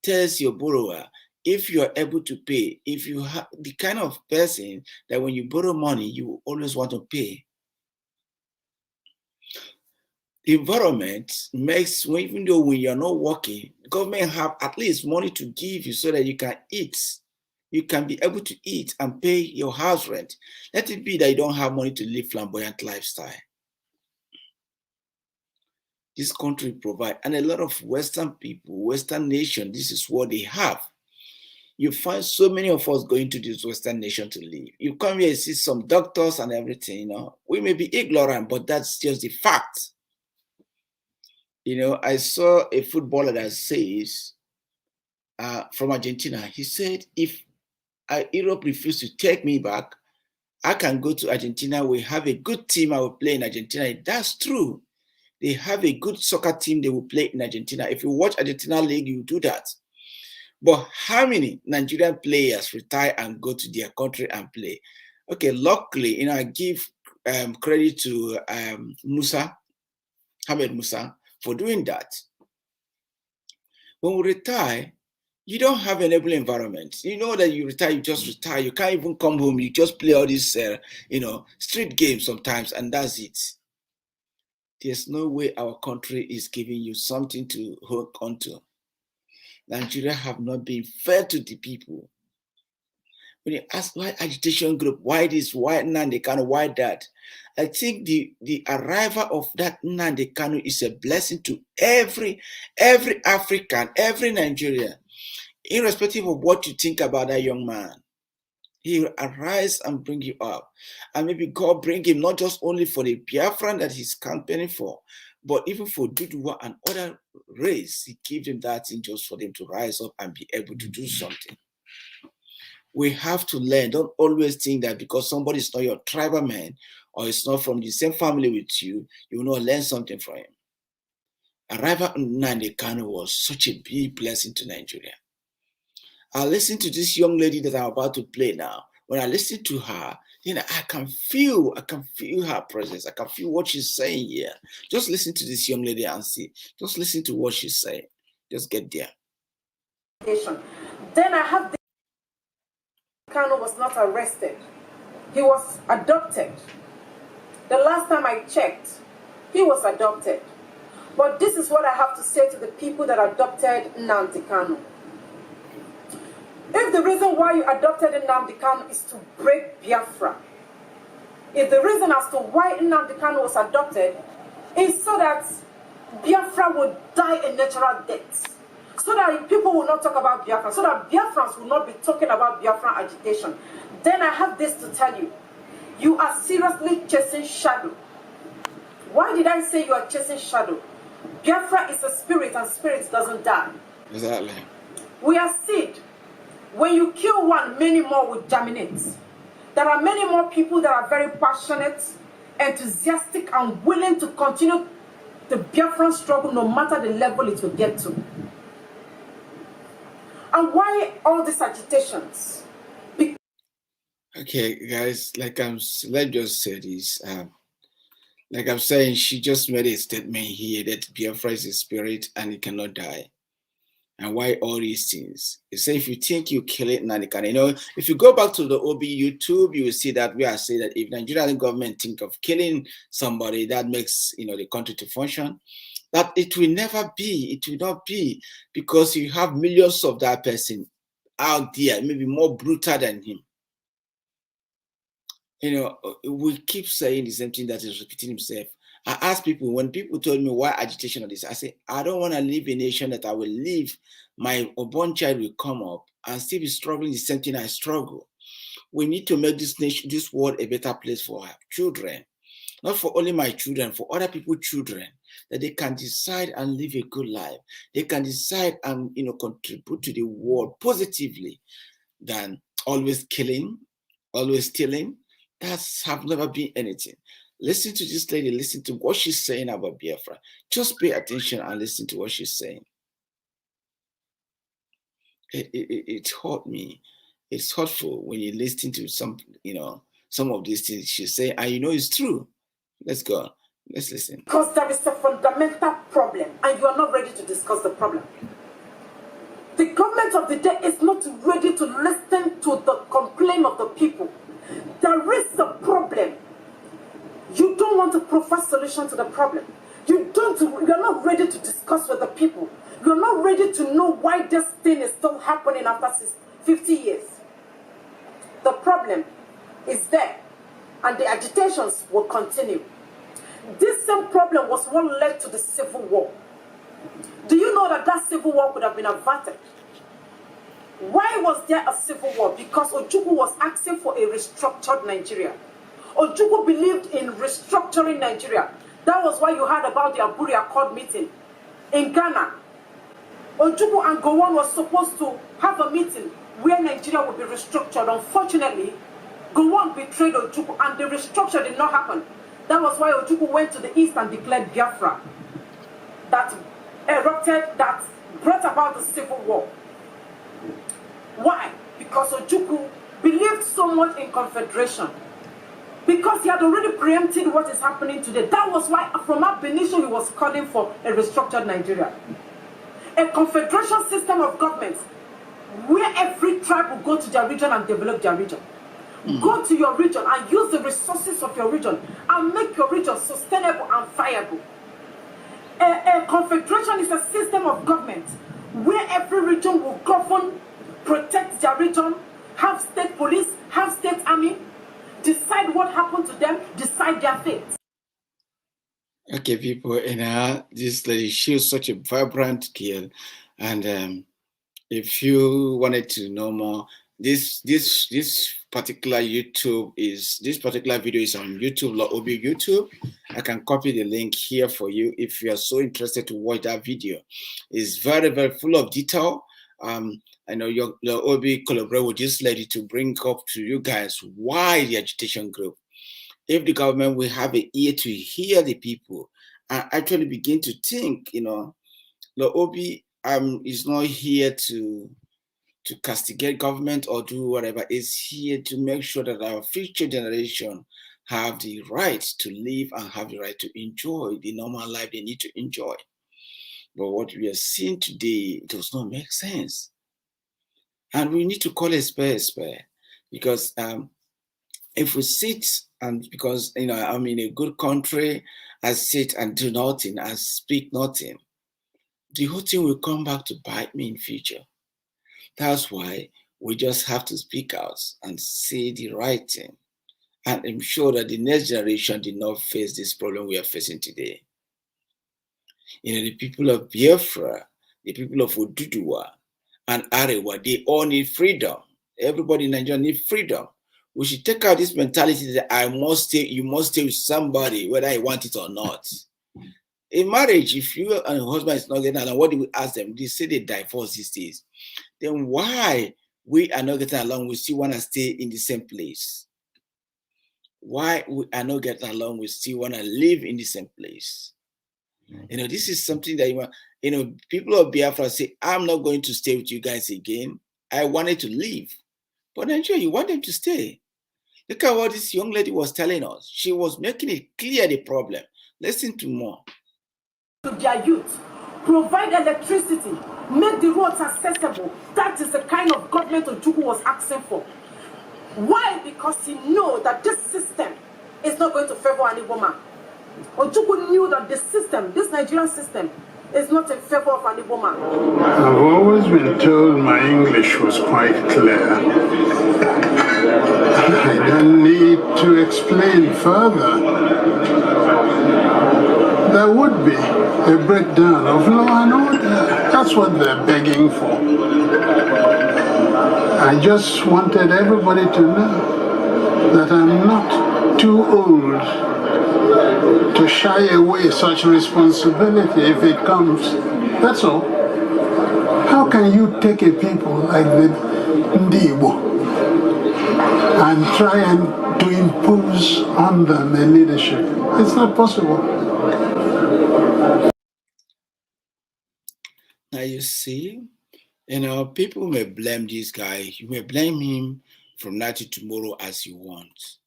tells your borrower if you are able to pay, if you have the kind of person that when you borrow money, you always want to pay. The environment makes, even though when you're not working, government have at least money to give you so that you can eat. You can be able to eat and pay your house rent. Let it be that you don't have money to live flamboyant lifestyle. This country provide, and a lot of Western people, Western nation, this is what they have. You find so many of us going to this Western nation to live. You come here and see some doctors and everything, We may be ignorant, but that's just the fact. I saw a footballer that says, from Argentina, he said, if Europe refuses to take me back, I can go to Argentina. We have a good team. I will play in Argentina. That's true. They have a good soccer team. They will play in Argentina. If you watch Argentina League, you do that. But how many Nigerian players retire and go to their country and play? Okay, luckily, I give credit to Ahmed Musa, for doing that. When we retire, you don't have an enabling environment. You know that you retire, you just retire. You can't even come home. You just play all these, street games sometimes, and that's it. There's no way our country is giving you something to hook onto. Nigeria have not been fair to the people. When you ask why agitation group, why this, why Nnamdi Kanu, why that, I think the arrival of that Nnamdi Kanu is a blessing to every African, every Nigerian, irrespective of what you think about that young man. He will arise and bring you up. And maybe God bring him not just only for the Biafran that he's campaigning for, but even for Oduduwa and other race. He gives them that thing just for them to rise up and be able to do something. We have to learn. Don't always think that because somebody is not your tribal man or is not from the same family with you, you will not learn something from him. Arrival of Nnamdi Kanu was such a big blessing to Nigeria. I listen to this young lady that I'm about to play now. When I listen to her, I can feel her presence. I can feel what she's saying here. Just listen to this young lady and see. Just listen to what she's saying. Just get there. Then I have Kanu was not arrested. He was adopted. The last time I checked, he was adopted. But this is what I have to say to the people that adopted Nnamdi Kanu. If the reason why you adopted Nnamdi Kanu is to break Biafra, if the reason as to why Nnamdi Kanu was adopted is so that Biafra would die a natural death, so that people will not talk about Biafra, so that Biafrans will not be talking about Biafra agitation, then I have this to tell you. You are seriously chasing shadow. Why did I say you are chasing shadow? Biafra is a spirit and spirit doesn't die. Exactly. We are seed. When you kill one, many more will germinate. There are many more people that are very passionate, enthusiastic, and willing to continue the Biafran struggle no matter the level it will get to. And why all these agitations? Okay, guys, let's just say this. Like I'm saying, she just made a statement here that Biafra is a spirit and it cannot die. And why all these things? You say if you think you kill it, now you can. If you go back to the OB YouTube, you will see that we are saying that if Nigerian government think of killing somebody, that makes the country to function. That it will never be. It will not be, because you have millions of that person out there, maybe more brutal than him. We keep saying the same thing that is repeating himself. I ask people, when people told me why agitation of this, I say, I don't want to live in a nation that I will live, my unborn child will come up and still be struggling the same thing I struggle. We need to make this nation, this world, a better place for our children. Not for only my children, for other people's children, that they can decide and live a good life. They can decide and contribute to the world positively than always killing, always stealing. That's have never been anything. Listen to this lady, listen to what she's saying about Biafra. Just pay attention and listen to what she's saying. It hurt me. It's hurtful when you listen to some of these things she's saying, and it's true. Let's go. Let's listen. Because there is a fundamental problem, and you are not ready to discuss the problem. The government of the day is not ready to listen to the complaint of the people. There is a problem. You don't want to provide solution to the problem. You're not ready to discuss with the people. You're not ready to know why this thing is still happening after 50 years. The problem is there, and the agitations will continue. This same problem was what led to the civil war. Do you know that civil war could have been averted? Why was there a civil war? Because Ojukwu was asking for a restructured Nigeria. Ojukwu believed in restructuring Nigeria. That was why you heard about the Aburi Accord meeting in Ghana. Ojukwu and Gowon was supposed to have a meeting where Nigeria would be restructured. Unfortunately, Gowon betrayed Ojukwu and the restructure did not happen. That was why Ojukwu went to the east and declared Biafra. That erupted, that brought about the civil war. Why? Because Ojukwu believed so much in confederation. Because he had already preempted what is happening today. That was why from up initial he was calling for a restructured Nigeria. A confederation system of governments where every tribe will go to their region and develop their region. Go to your region and use the resources of your region and make your region sustainable and viable. A confederation is a system of government where every region will govern, protect their region, have state police, have state army, decide what happened to them, decide their fate. Okay, people, this lady, she was such a vibrant girl, and if you wanted to know more, this particular video is on YouTube, Lawube YouTube. I can copy the link here for you if you are so interested to watch that video. It's very, very full of detail. I know your Lawube collaborate with this lady to bring up to you guys why the agitation group. If the government will have an ear to hear the people and actually begin to think, Lawube is not here to castigate government or do whatever. It's here to make sure that our future generation have the right to live and have the right to enjoy the normal life they need to enjoy. But what we are seeing today does not make sense. And we need to call a spade, because if we sit and because I'm in a good country, I sit and do nothing and speak nothing, the whole thing will come back to bite me in future. That's why we just have to speak out and say the right thing and ensure that the next generation did not face this problem we are facing today. The people of Biafra, the people of Oduduwa and Arewa, they all need freedom. Everybody in Nigeria needs freedom. We should take out this mentality that you must stay with somebody, whether I want it or not. In marriage, if you and your husband is not getting along, what do we ask them? They say they divorce these days. Then why we are not getting along? We still want to stay in the same place. Why we are not getting along? We still want to live in the same place. This is something that people of Biafra say, I'm not going to stay with you guys again. I wanted to leave. But Nigeria, you want them to stay. Look at what this young lady was telling us. She was making it clear the problem. Listen to more. To their youth, provide electricity, make the roads accessible. That is the kind of government Ojukwu was asking for. Why? Because he knows that this system is not going to favor any woman. Ojukwu knew that the system, this Nigerian system, is not in favor of any woman. I've always been told my English was quite clear. I don't need to explain further. There would be a breakdown of law and order. That's what they're begging for. I just wanted everybody to know that I'm not too old to shy away such responsibility if it comes. That's all. How can you take a people like the Ndibo and try and to impose on them a leadership? It's not possible. Now you see, people may blame this guy. You may blame him from now to tomorrow as you want.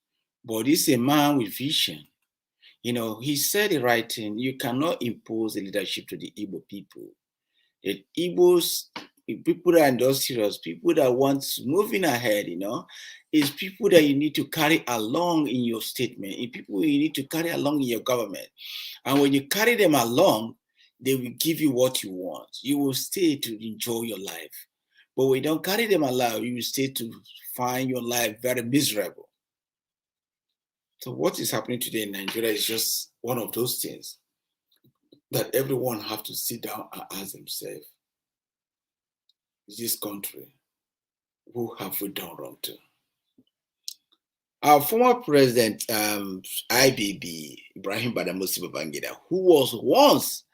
But he's a man with vision. He said the right thing. You cannot impose the leadership to the Igbo people. The Igbos, people that are industrious, people that want moving ahead, is people that you need to carry along in your statement, people you need to carry along in your government. And when you carry them along, they will give you what you want. You will stay to enjoy your life. But when you don't carry them along, you will stay to find your life very miserable. So what is happening today in Nigeria is just one of those things that everyone have to sit down and ask themselves, this country, who have we done wrong to? Our former president, IBB, Ibrahim Badamasi Babangida, who was once,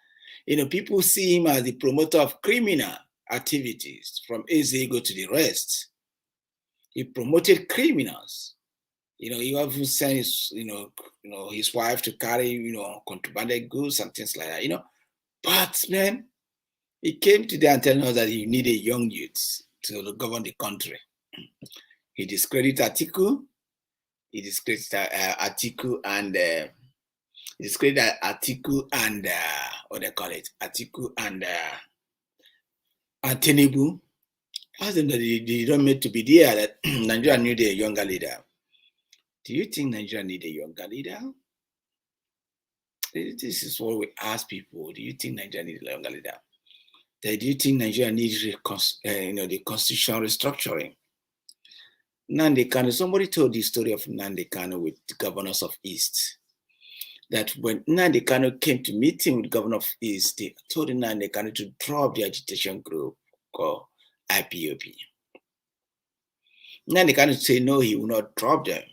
people see him as the promoter of criminal activities from Ezego to the rest. He promoted criminals. He even sent his wife to carry, contraband goods and things like that, But man, he came today and telling us that he needed young youths to govern the country. He discredited Atiku. He discredited Atiku and what they call it, Atiku and Tinubu. Ask them that they don't meant to be there. That Nigeria needed a younger leader. Do you think Nigeria need a younger leader? This is what we ask people. Do you think Nigeria needs a younger leader? Do you think Nigeria needs the constitutional restructuring? Nnamdi Kanu, somebody told the story of Nnamdi Kanu with the governors of East. That when Nnamdi Kanu came to meeting with the governor of East, they told Nnamdi Kanu to drop the agitation group called IPOB. Nnamdi Kanu said no, he will not drop them.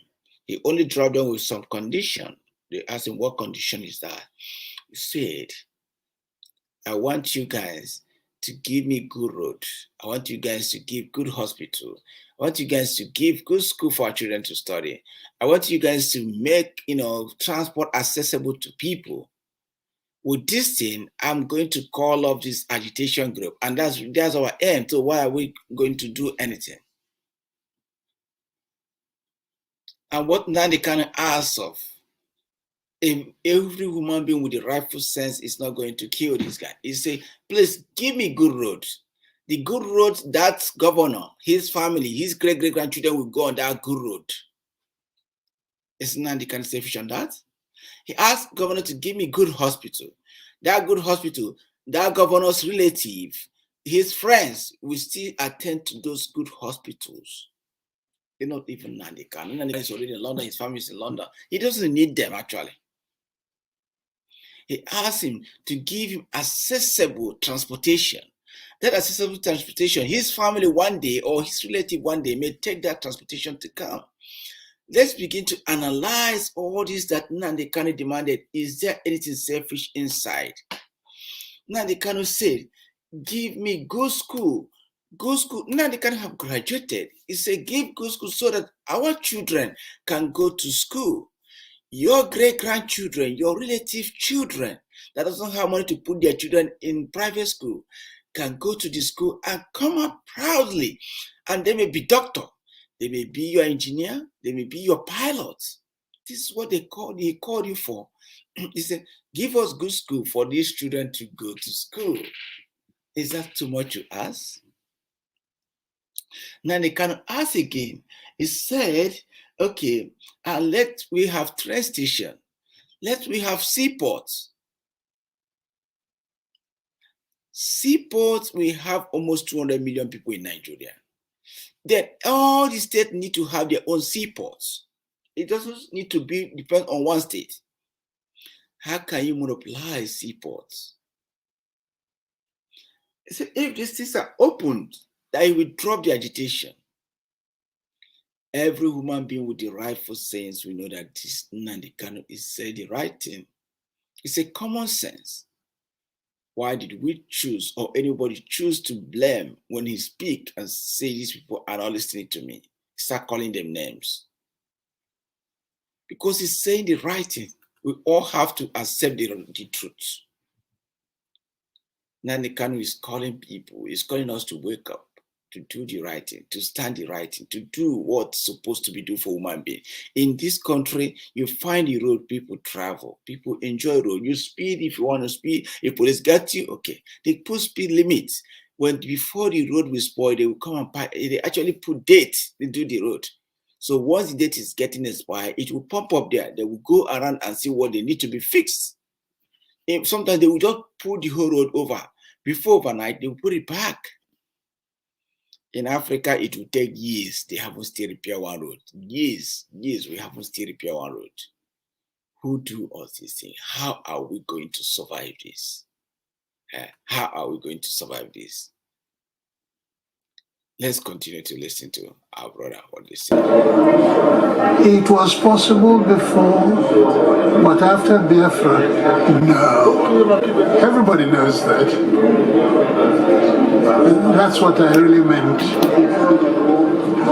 He only dropped them with some condition. They asked him, what condition is that? He said, I want you guys to give me good road. I want you guys to give good hospital. I want you guys to give good school for our children to study. I want you guys to make, transport accessible to people. With this thing, I'm going to call up this agitation group. And that's our aim. So why are we going to do anything? And what Nnamdi Kanu asks of, if every human being with the rightful sense is not going to kill this guy, he say, please give me good roads. The good road, that governor, his family, his great-great-grandchildren will go on that good road. Isn't Nnamdi Kanu selfish on that? He asked governor to give me good hospital. That good hospital, that governor's relative, his friends will still attend to those good hospitals. They're not even Nnamdi Kanu. Nnamdi Kanu is already in London. His family is in London. He doesn't need them, actually. He asked him to give him accessible transportation. That accessible transportation, his family one day or his relative one day may take that transportation to come. let's begin to analyze all this that Nnamdi Kanu demanded. Is there anything selfish inside? Nnamdi Kanu said, give me good school. Good school. Nnamdi Kanu have graduated. He said, give good school so that our children can go to school. Your great-grandchildren, your relative children that doesn't have money to put their children in private school can go to the school and come out proudly. And they may be doctor. They may be your engineer. They may be your pilot. This is what he called you for. He said, give us good school for these children to go to school. Is that too much to ask? Now they can ask again. He said, okay, and we have train station. We have seaports. Seaports, we have almost 200 million people in Nigeria. Then all the states need to have their own seaports. It doesn't need to depend on one state. How can you monopolize seaports? So if these things are opened, that will drop the agitation. Every human being with the rightful sense will know that this Nnamdi Kanu is saying the right thing. It's a common sense. Why did we choose, or anybody choose to blame when he speak and say these people are not listening to me? Start calling them names. Because he's saying the right thing. We all have to accept the truth. Nnamdi Kanu is calling people, he's calling us to wake up, to do the right thing, to stand the right thing, to do what's supposed to be done for human being. In this country, you find the road, people travel, people enjoy road. You speed if you want to speed. If police get you, okay. They put speed limits. Before the road will spoil, they will come and they actually put date, they do the road. So once the date is getting expired, it will pump up there. They will go around and see what they need to be fixed. Sometimes they will just pull the whole road over. Before overnight, they will put it back. In Africa, it will take years. They haven't still repaired one road. Years, we haven't still repaired one road. Who do all these things? How are we going to survive this? How are we going to survive this? Let's continue to listen to our brother, what they say. It was possible before, but after Biafra, no. Everybody knows that. That's what I really meant.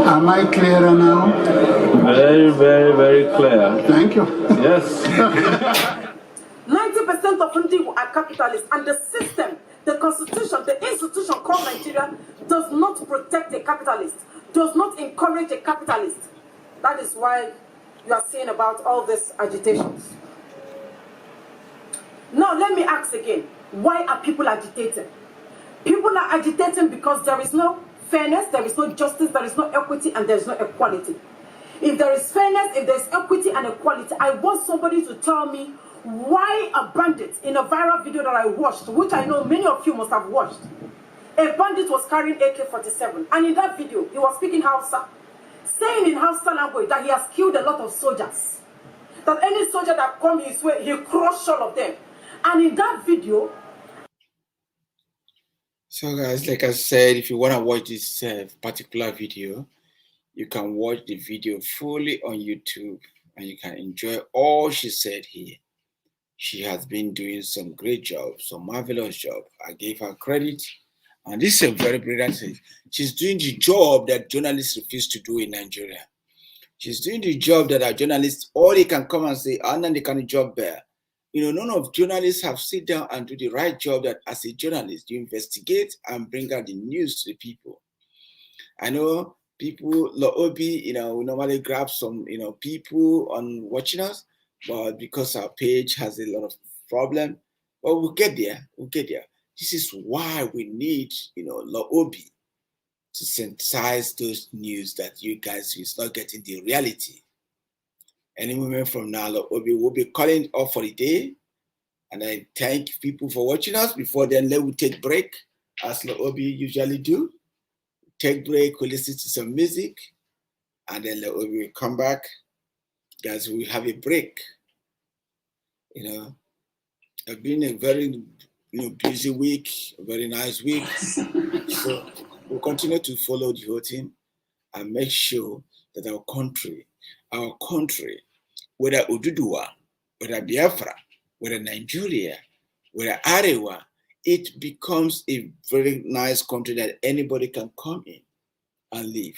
Am I clearer now? Very, very, very clear. Thank you. Yes. 90% of Ndi are capitalists, and the system, the constitution, the institution called Nigeria does not protect a capitalist, does not encourage a capitalist. That is why you are seeing about all these agitations. Now let me ask again, why are people agitating? People are agitating because there is no fairness, there is no justice, there is no equity, and there is no equality. If there is fairness, if there is equity and equality, I want somebody to tell me why a bandit, in a viral video that I watched, which I know many of you must have watched, a bandit was carrying AK-47, and in that video, he was speaking Hausa, saying in Hausa language that he has killed a lot of soldiers, that any soldier that comes his way, he crushed all of them. And in that video... So guys, like I said, if you want to watch this particular video, you can watch the video fully on YouTube, and you can enjoy all she said here. She has been doing some great job, some marvelous job. I gave her credit. And this is a very brilliant thing. She's doing the job that journalists refuse to do in Nigeria. She's doing the job that our journalists, all they can come and say, and then they can job there. You know, none of journalists have sit down and do the right job that as a journalist, you investigate and bring out the news to the people. I know people, Lawube, you know, we normally grab some, you know, people on watching us, but because our page has a lot of problem, but we'll get there, This is why we need, you know, Lawube to synthesize those news that you guys is not getting the reality. Any moment from now, Lawube will be calling off for the day. And I thank people for watching us. Before then, let me take break, as Lawube usually do. Take break, we'll listen to some music, and then Lawube will come back. Guys, we have a break. You know, it's been a very busy week, a very nice week. So we'll continue to follow the whole thing and make sure that our country, our country, whether Oduduwa, whether Biafra, whether Nigeria, whether Arewa, it becomes a very nice country that anybody can come in and live.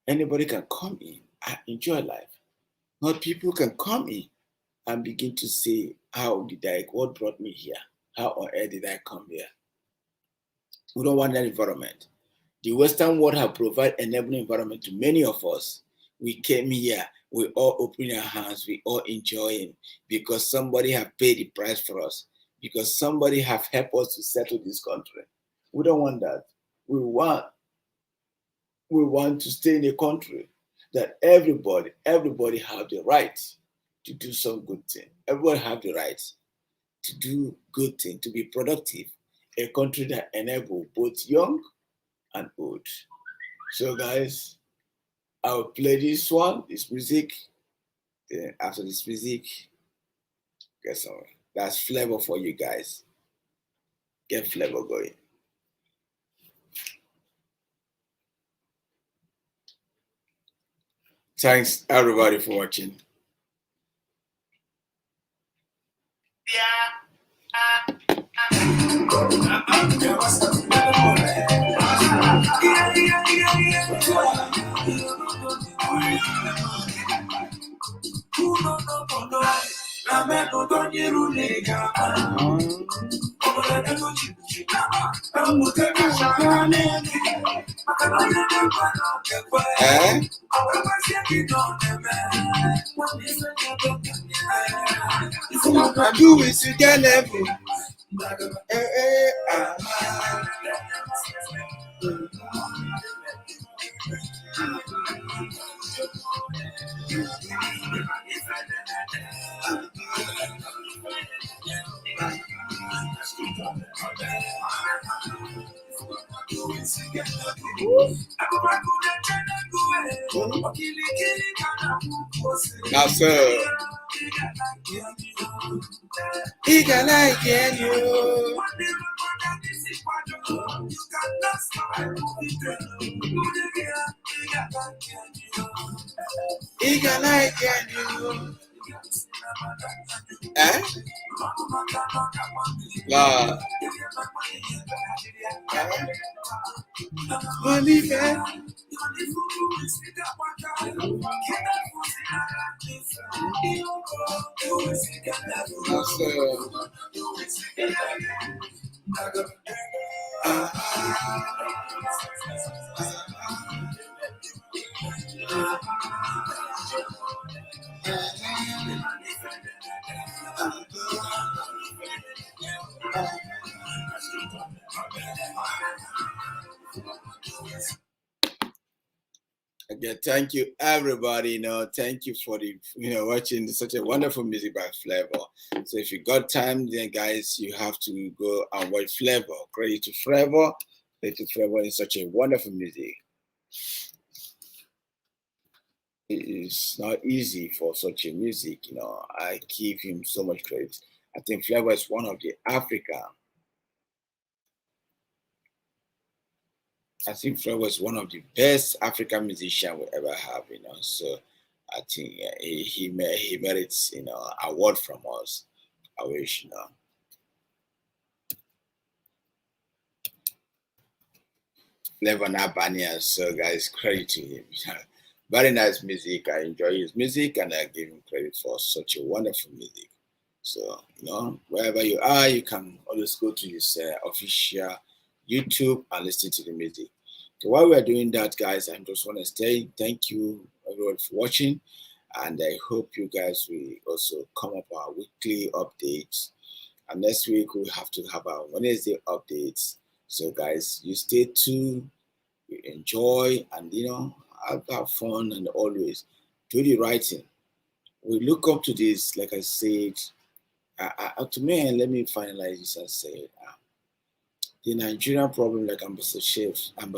Anybody can come in and enjoy life. Not people can come in and begin to say, how did I, what brought me here? How on earth did I come here? We don't want that environment. The Western world have provided enabling environment to many of us. We came here, we all open our hands, we all enjoying because somebody have paid the price for us, because somebody have helped us to settle this country. We don't want that. We want to stay in a country that everybody have the right to do some good thing. Everybody have the right to do good thing, to be productive. A country that enable both young and old. So guys, I will play this one, this music. Then after this music, get some. That's flavor for you guys. Get flavor going. Thanks everybody for watching. Do it together. That's he can like you. He can like you. Eh? La. Money man. Again, thank you everybody. Thank you for the watching such a wonderful music by Flavor. So if you got time, then guys, you have to go and watch Flavor. Credit to Flavor. Credit to Flavor is such a wonderful music. It is not easy for such a music. I give him so much credit. I think Flavor is one of the I think Flavor was one of the best African musicians we ever have, So I think he merits, award from us. I wish, Flavor Nabania. So guys, credit to him. Very nice music. I enjoy his music, and I give him credit for such a wonderful music. So wherever you are, you can always go to his official YouTube and listen to the music. So while we're doing that, guys, I just want to say thank you everyone for watching, and I hope you guys will also come up our weekly updates. And next week we'll have to have our Wednesday updates. So guys, you stay tuned, you enjoy, and have fun, and always do the right thing. We look up to this, like I said. To me, and let me finalize this and say, the Nigerian problem, like Ambassador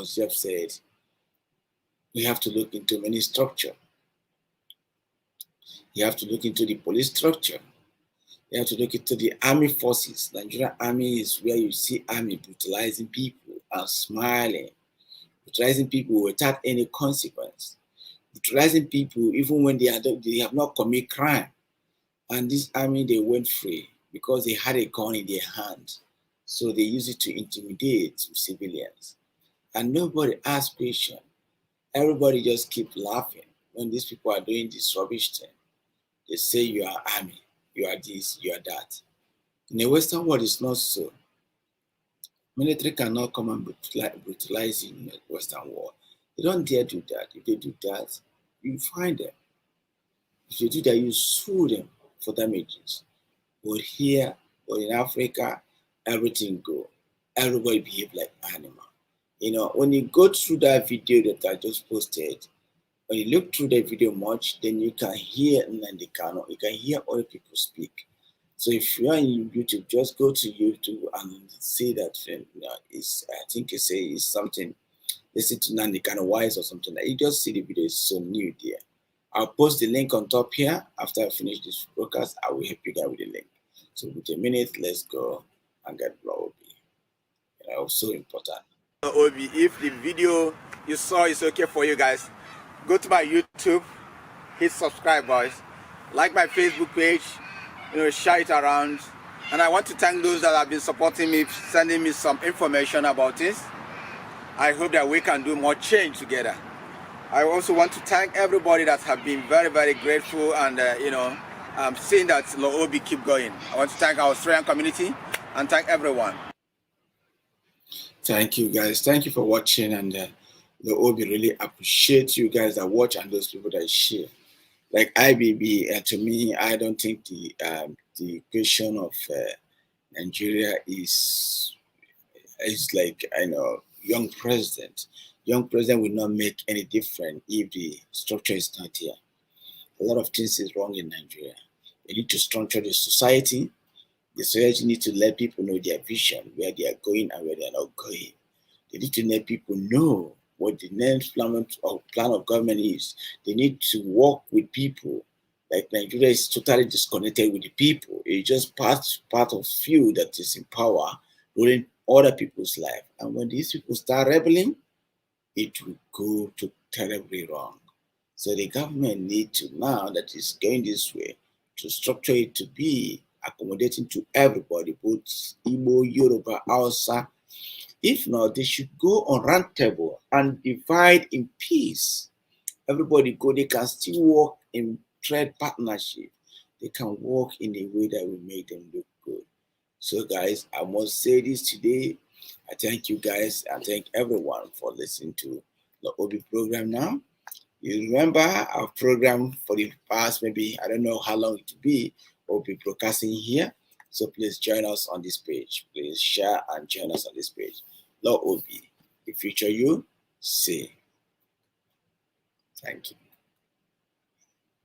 Jeff said, we have to look into many structure. You have to look into the police structure. You have to look into the army forces. Nigerian army is where you see army brutalizing people and smiling, brutalizing people without any consequence. brutalizing people even when they have not committed crime. And this army, they went free because they had a gun in their hand. So they use it to intimidate civilians. And nobody asked questions. Everybody just keep laughing when these people are doing this rubbish thing. They say you are army, you are this, you are that. In the Western world, it's not so. Military cannot come and brutalize in the Western world. They don't dare do that. If they do that, you find them. If you do that, you sue them for damages. But here, or in Africa, everything go. Everybody behave like animal. You know, when you go through that video that I just posted, when you look through the video much, then you can hear Nnamdi Kanu, you can hear other people speak. So if you are in YouTube, just go to YouTube and see that film. I think it's something, listen to Nnamdi Kanu Wise or something. You just see the video, it's so new there. I'll post the link on top here. After I finish this broadcast, I will help you guys with the link. So with a minute, let's go and get Lawube. So important. Obi, if the video you saw is okay for you guys, go to my YouTube, hit subscribe, boys, like my Facebook page, share it around. And I want to thank those that have been supporting me, sending me some information about this. I hope that we can do more change together. I also want to thank everybody that have been very, very grateful and seeing that Lawube keep going. I want to thank our Australian community and thank everyone. Thank you, guys. Thank you for watching, and Lawube really appreciate you guys that watch and those people that share. Like IBB, to me, I don't think the question of Nigeria is like, young president. Young president will not make any difference if the structure is not here. A lot of things is wrong in Nigeria. They need to structure the society. The society needs to let people know their vision, where they are going and where they are not going. They need to let people know what the next plan of government is. They need to work with people. Like Nigeria is totally disconnected with the people. It's just part of few that is in power, ruling other people's life. And when these people start rebelling, it will go to terribly wrong. So the government need to, now that it's going this way, to structure it to be accommodating to everybody, both Igbo, Yoruba, Hausa. If not, they should go on round table and divide in peace. Everybody go, they can still work in trade partnership. They can work in a way that will make them look good. So guys, I must say this today. I thank you guys. I thank everyone for listening to the Lawube program now. You remember our program for the past, maybe, I don't know how long it will be, we'll be broadcasting here. So please join us on this page. Please share and join us on this page. Lawube, the future you see. Thank you.